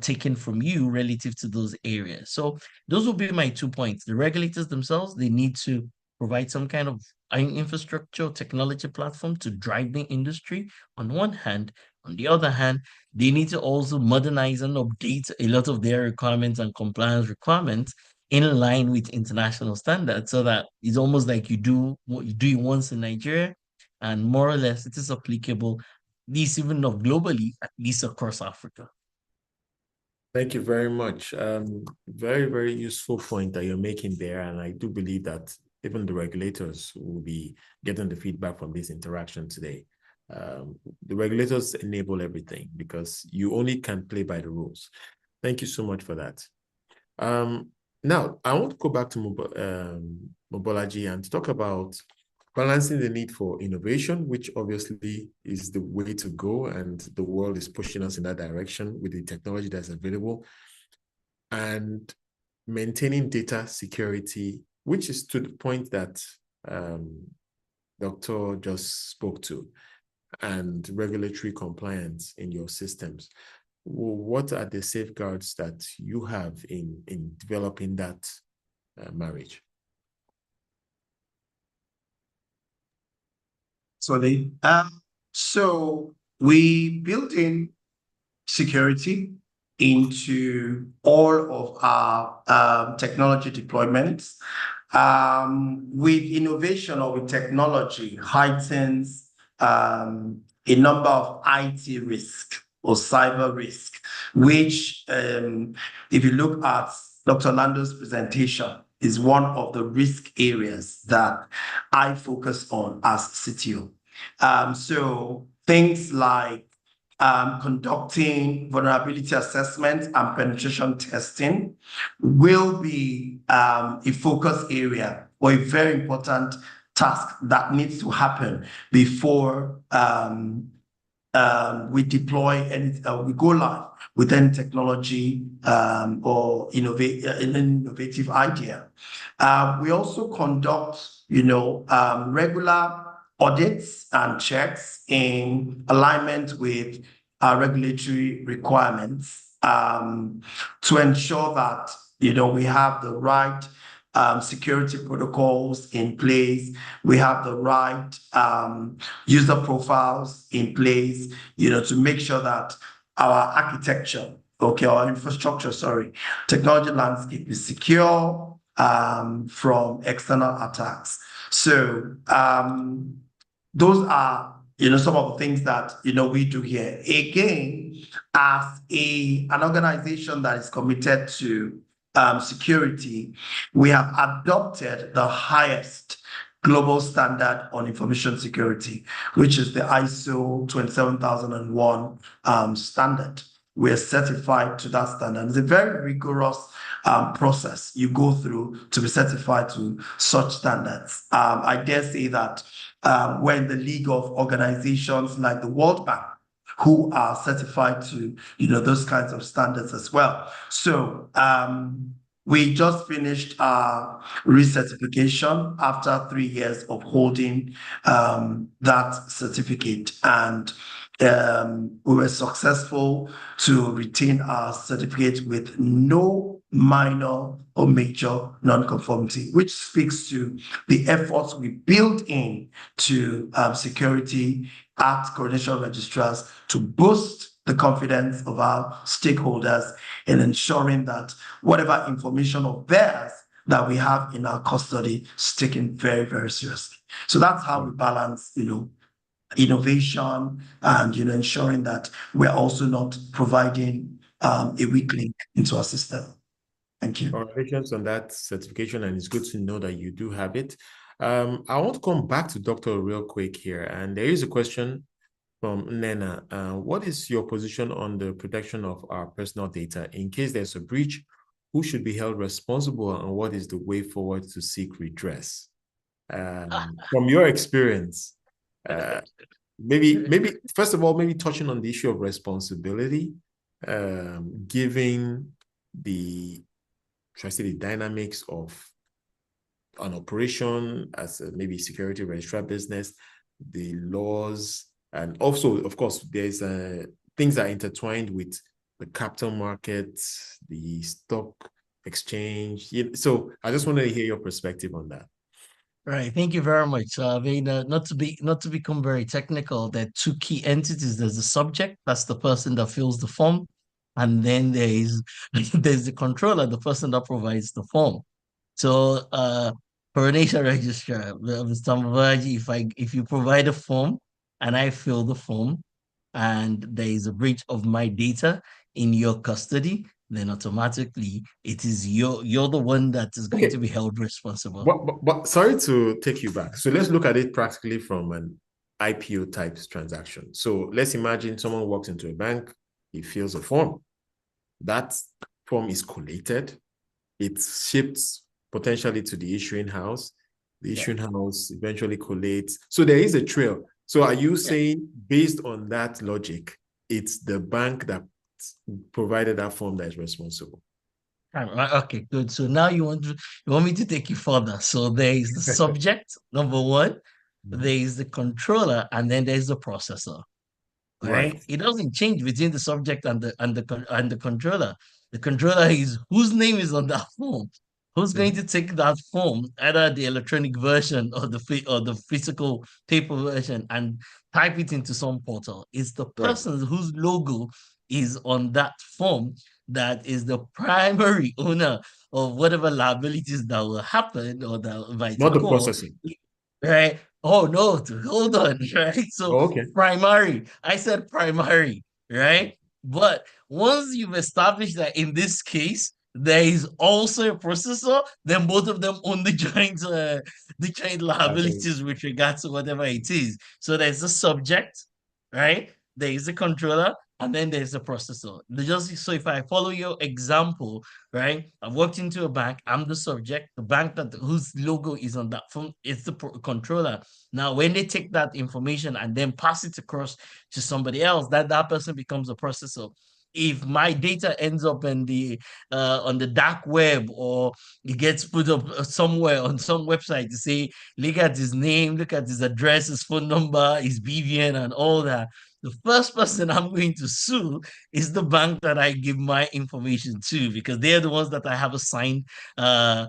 taken from you relative to those areas. So those will be my 2 points. The regulators themselves, they need to provide some kind of infrastructure technology platform to drive the industry on one hand. On the other hand, they need to also modernize and update a lot of their requirements and compliance requirements in line with international standards, so that it's almost like you do it once in Nigeria, and more or less it is applicable, at least even not globally, at least across Africa. Thank you very much. Very, very useful point that you're making there. And I do believe that even the regulators will be getting the feedback from this interaction today. The regulators enable everything because you only can play by the rules. Thank you so much for that. Now, I want to go back to Mobolaji and talk about balancing the need for innovation, which obviously is the way to go, and the world is pushing us in that direction with the technology that's available, and maintaining data security, which is to the point that Doctor just spoke to and regulatory compliance in your systems, what are the safeguards that you have in developing that marriage? So we built in security into all of our technology deployments. With innovation or with technology heightens a number of IT risk or cyber risk, which if you look at Dr. Lando's presentation, is one of the risk areas that I focus on as CTO. So things like conducting vulnerability assessment and penetration testing will be a focus area or a very important task that needs to happen before we deploy and we go live with any technology or an innovative idea. We also conduct, regular audits and checks in alignment with our regulatory requirements to ensure that we have the right security protocols in place. We have the right user profiles in place, to make sure that our architecture, our infrastructure, technology landscape is secure from external attacks. So those are some of the things that we do here. Again, as an organization that is committed to security, we have adopted the highest global standard on information security, which is the ISO 27001 standard. We're certified to that standard. It's a very rigorous process you go through to be certified to such standards. I dare say that we're in the league of organizations like the World Bank, who are certified to those kinds of standards as well. So we just finished our recertification after 3 years of holding that certificate, and we were successful to retain our certificate with no minor or major non-conformity, which speaks to the efforts we built in to security at Coronation Registrars to boost the confidence of our stakeholders in ensuring that whatever information of theirs that we have in our custody is taken very, very seriously. So that's how we balance, innovation and ensuring that we're also not providing a weak link into our system. Thank you. Congratulations on that certification, and it's good to know that you do have it. I want to come back to Dr. real quick here, and there is a question from Nena. What is your position on the protection of our personal data? In case there's a breach, who should be held responsible, and what is the way forward to seek redress? From your experience, maybe first of all, maybe touching on the issue of responsibility, giving the dynamics of an operation as maybe security registrar business, the laws, and also, of course, there's things that are intertwined with the capital markets, the stock exchange. So I just wanted to hear your perspective on that. Right. Thank you very much. Not to become very technical, there are two key entities. There's the subject, that's the person that fills the form, and then there's the controller, the person that provides the form. So Coronation Registrar, Mr. Mavaji, if you provide a form and I fill the form and there is a breach of my data in your custody, then automatically it is you're the one that is going to be held responsible. But sorry to take you back. So let's look at it practically from an IPO type transaction. So let's imagine someone walks into a bank, he fills a form. That form is collated. It's shipped potentially to the issuing house. The issuing house eventually collates. So there is a trail. So are you saying, based on that logic, it's the bank that provided that form that is responsible? Okay, good. So now you want me to take you further. So there is the subject, number one. there is the controller, and then there's the processor. Right? It doesn't change between the subject and the controller. The controller is whose name is on that form. Who's going to take that form, either the electronic version or the physical paper version, and type it into some portal? It's the person whose logo is on that form that is the primary owner of whatever liabilities that will happen or that might Not the occur. processor. Right? Oh no, hold on, right? So okay. primary, I said primary, right? But once you've established that in this case, there is also a processor, then both of them own the joint liabilities with regards to whatever it is. So there's a subject, right? There is a controller, and then there's a processor. So if I follow your example, right? I've walked into a bank, I'm the subject, the bank whose logo is on that phone, it's the controller. Now, when they take that information and then pass it across to somebody else, that person becomes a processor. If my data ends up in on the dark web, or it gets put up somewhere on some website to say, look at his name, look at his address, his phone number, his BVN, and all that, the first person I'm going to sue is the bank that I give my information to, because they're the ones that I have assigned a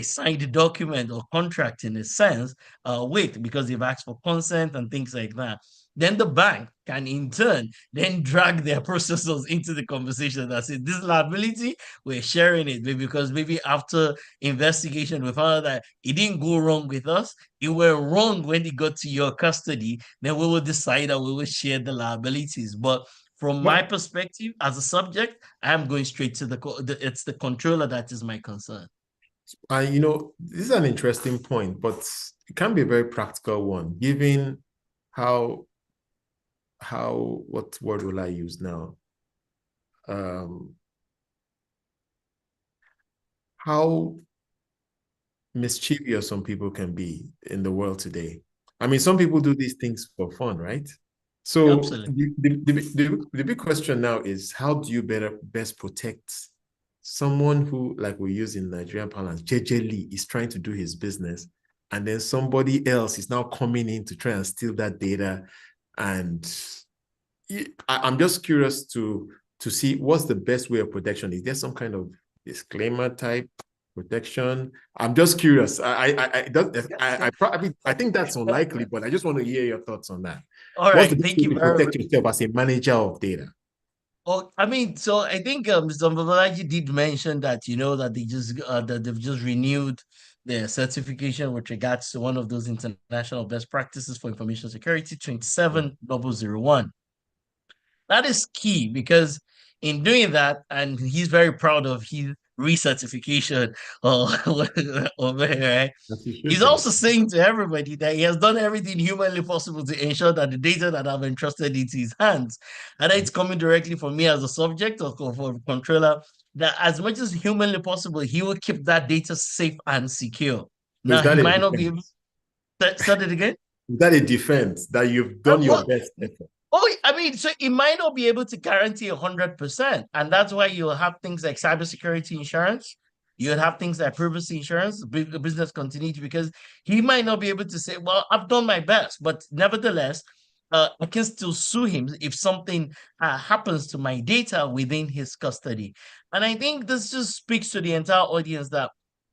signed document or contract in a sense with, because they've asked for consent and things like that. Then the bank can in turn then drag their processors into the conversation that says, this liability, we're sharing it, because maybe after investigation we found out that it didn't go wrong with us, it were wrong when it got to your custody, then we will decide that we will share the liabilities. But from my perspective as a subject, I'm going straight to it's the controller that is my concern. This is an interesting point, but it can be a very practical one, given how what word will I use now? How mischievous some people can be in the world today. I mean, some people do these things for fun, right? So the big question now is, how do you best protect someone who, like we use in Nigerian parlance, jejely is trying to do his business, and then somebody else is now coming in to try and steal that data? And I'm just curious to see what's the best way of protection. Is there some kind of disclaimer type protection? I'm just curious. I think that's unlikely, but I just want to hear your thoughts on that. All right, thank you very much. Protect yourself as a manager of data. Oh, I mean, so I think Mr. Mbabalaji did mention that that they've just renewed their certification with regards to one of those international best practices for information security, 27001. That is key, because in doing that, and he's very proud of his recertification over here, right? He's also saying to everybody that he has done everything humanly possible to ensure that the data that I've entrusted into his hands, and it's coming directly from me as a subject or for a controller, that as much as humanly possible, he will keep that data safe and secure. Now, he might not be able to start it again. Is that a defense that you've done your best effort? Oh, I mean, so it might not be able to guarantee 100%. And that's why you'll have things like cybersecurity insurance. You'll have things like privacy insurance, business continuity, because he might not be able to say, well, I've done my best, but nevertheless, I can still sue him if something happens to my data within his custody. And I think this just speaks to the entire audience that,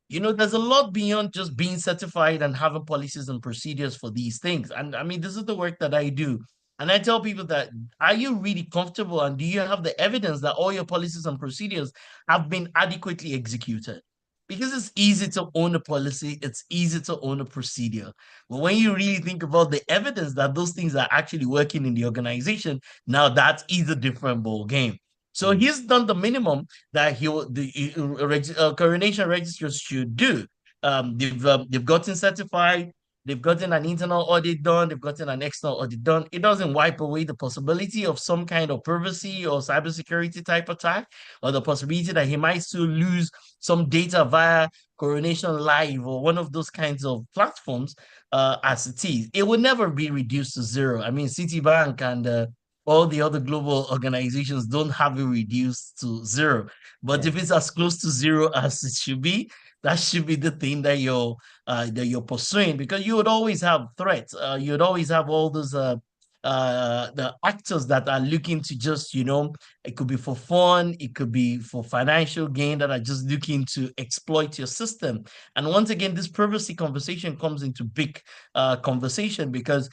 there's a lot beyond just being certified and having policies and procedures for these things. And I mean, this is the work that I do. And I tell people that, are you really comfortable, and do you have the evidence that all your policies and procedures have been adequately executed? Because it's easy to own a policy, it's easy to own a procedure. But when you really think about the evidence that those things are actually working in the organization, now that is a different ball game. So he's done the minimum that the Coronation Registrars should do. They've gotten certified. They've gotten an internal audit done. They've gotten an external audit done. It doesn't wipe away the possibility of some kind of privacy or cybersecurity type attack, or the possibility that he might still lose some data via Coronation Live or one of those kinds of platforms as it is. It will never be reduced to zero. I mean, Citibank and all the other global organizations don't have it reduced to zero. But if it's as close to zero as it should be, That should be the thing that you're pursuing, because you would always have threats. You would always have all those the actors that are looking to just, it could be for fun, it could be for financial gain, that are just looking to exploit your system. And once again, this privacy conversation comes into big conversation, because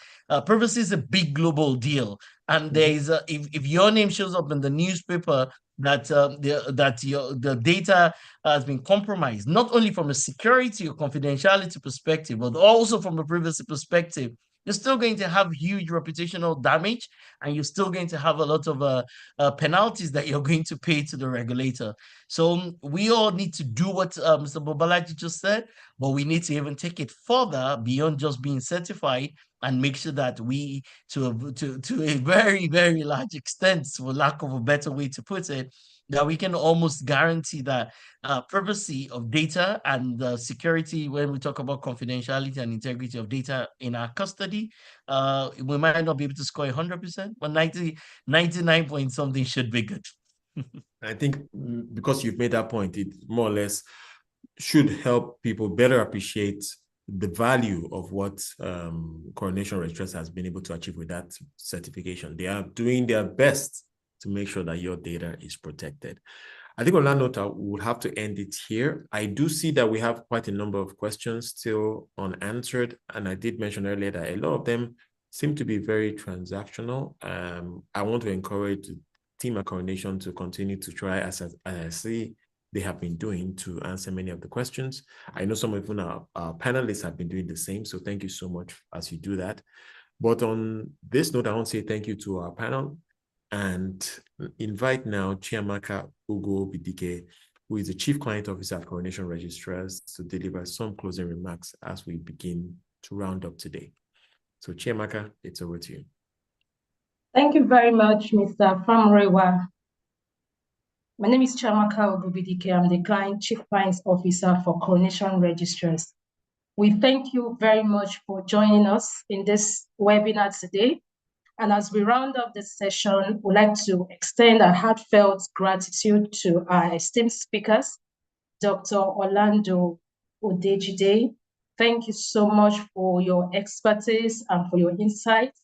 privacy is a big global deal. And there is if your name shows up in the newspaper that the data has been compromised, not only from a security or confidentiality perspective, but also from a privacy perspective, you're still going to have huge reputational damage, and you're still going to have a lot of penalties that you're going to pay to the regulator. So we all need to do what Mr. Bobalaji just said, but we need to even take it further beyond just being certified, and make sure that we, to a very, very large extent, for lack of a better way to put it, that we can almost guarantee that privacy of data and security, when we talk about confidentiality and integrity of data in our custody, we might not be able to score 100%, but 99 point something should be good. I think because you've made that point, it more or less should help people better appreciate the value of what Coronation Registrars has been able to achieve with that certification. They are doing their best to make sure that your data is protected. I think on that note, I will have to end it here. I do see that we have quite a number of questions still unanswered, and I did mention earlier that a lot of them seem to be very transactional. I want to encourage the team at Coronation to continue to try, as I see they have been doing, to answer many of the questions. I know some of even our panelists have been doing the same, so thank you so much as you do that. But on this note, I want to say thank you to our panel, and invite now Chiamaka Ugo Bidike, who is the Chief Client Officer at Coronation Registrars, to deliver some closing remarks as we begin to round up today. So Chiamaka, it's over to you. Thank you very much, Mr. Famrewa. My name is Chiamaka Ugo Bidike. I'm the Chief Client Officer for Coronation Registrars. We thank you very much for joining us in this webinar today. And as we round up this session, we'd like to extend our heartfelt gratitude to our esteemed speakers, Dr. Orlando Odejide. Thank you so much for your expertise and for your insights.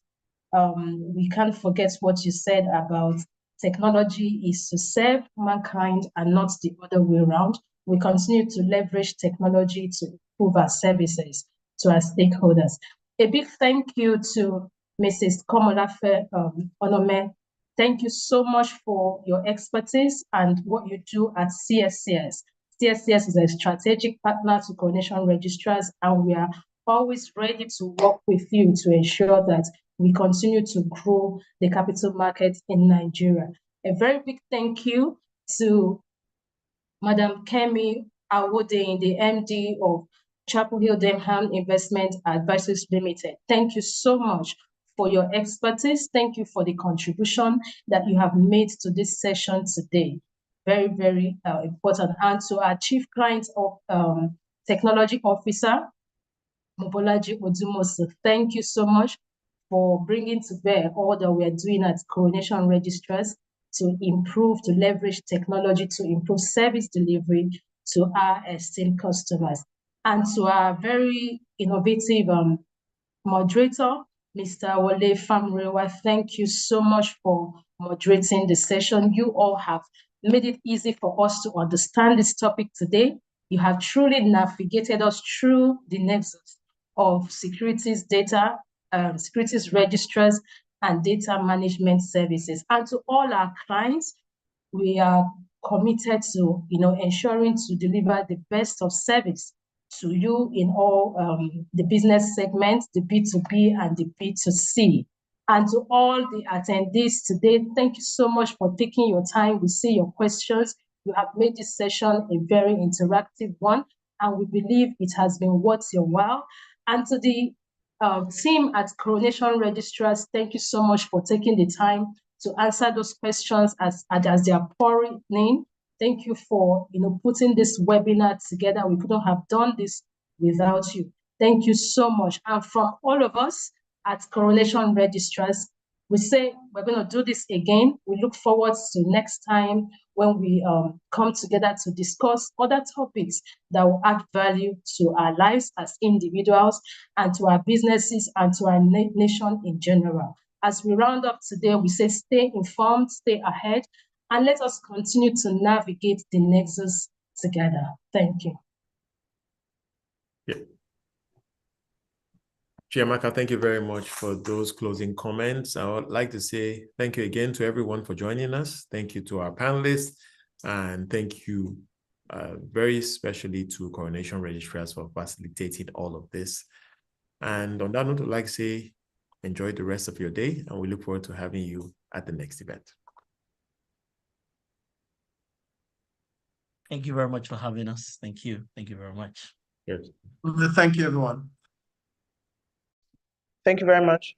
We can't forget what you said about technology is to serve mankind and not the other way around. We continue to leverage technology to improve our services to our stakeholders. A big thank you to Mrs. Komolafe Onome. Thank you so much for your expertise and what you do at CSCS. CSCS is a strategic partner to Coronation Registrars, and we are always ready to work with you to ensure that we continue to grow the capital market in Nigeria. A very big thank you to Madam Kemi Awode, the MD of Chapel Hill Denham Investment Advisors Limited. Thank you so much for your expertise. Thank you for the contribution that you have made to this session today. Very, very important. And to our Chief Client Technology Officer, Mobolaji Odumosu, thank you so much for bringing to bear all that we are doing at Coronation Registrars to improve, to leverage technology, to improve service delivery to our esteemed customers. And to our very innovative moderator, Mr. Wole Famrewa, thank you so much for moderating the session. You all have made it easy for us to understand this topic today. You have truly navigated us through the nexus of securities data, securities registrars, and data management services. And to all our clients, we are committed to ensuring to deliver the best of service to you in all the business segments, the B2B and the B2C. And to all the attendees today, thank you so much for taking your time. We see your questions. You have made this session a very interactive one, and we believe it has been worth your while. And to the team at Coronation Registrars, thank you so much for taking the time to answer those questions as they are pouring in. Thank you for putting this webinar together. We couldn't have done this without you. Thank you so much. And from all of us at Coronation Registrars, We say we're going to do this again. We look forward to next time when we come together to discuss other topics that will add value to our lives as individuals and to our businesses and to our nation in general. As we round up today, we say stay informed, stay ahead, and let us continue to navigate the nexus together. Thank you. Yeah. Chiamaka, thank you very much for those closing comments. I would like to say thank you again to everyone for joining us. Thank you to our panelists, and thank you very especially to Coronation Registrars for facilitating all of this. And on that note, I'd like to say enjoy the rest of your day, and we look forward to having you at the next event. Thank you very much for having us. Thank you. Thank you very much. Yes. Thank you, everyone. Thank you very much.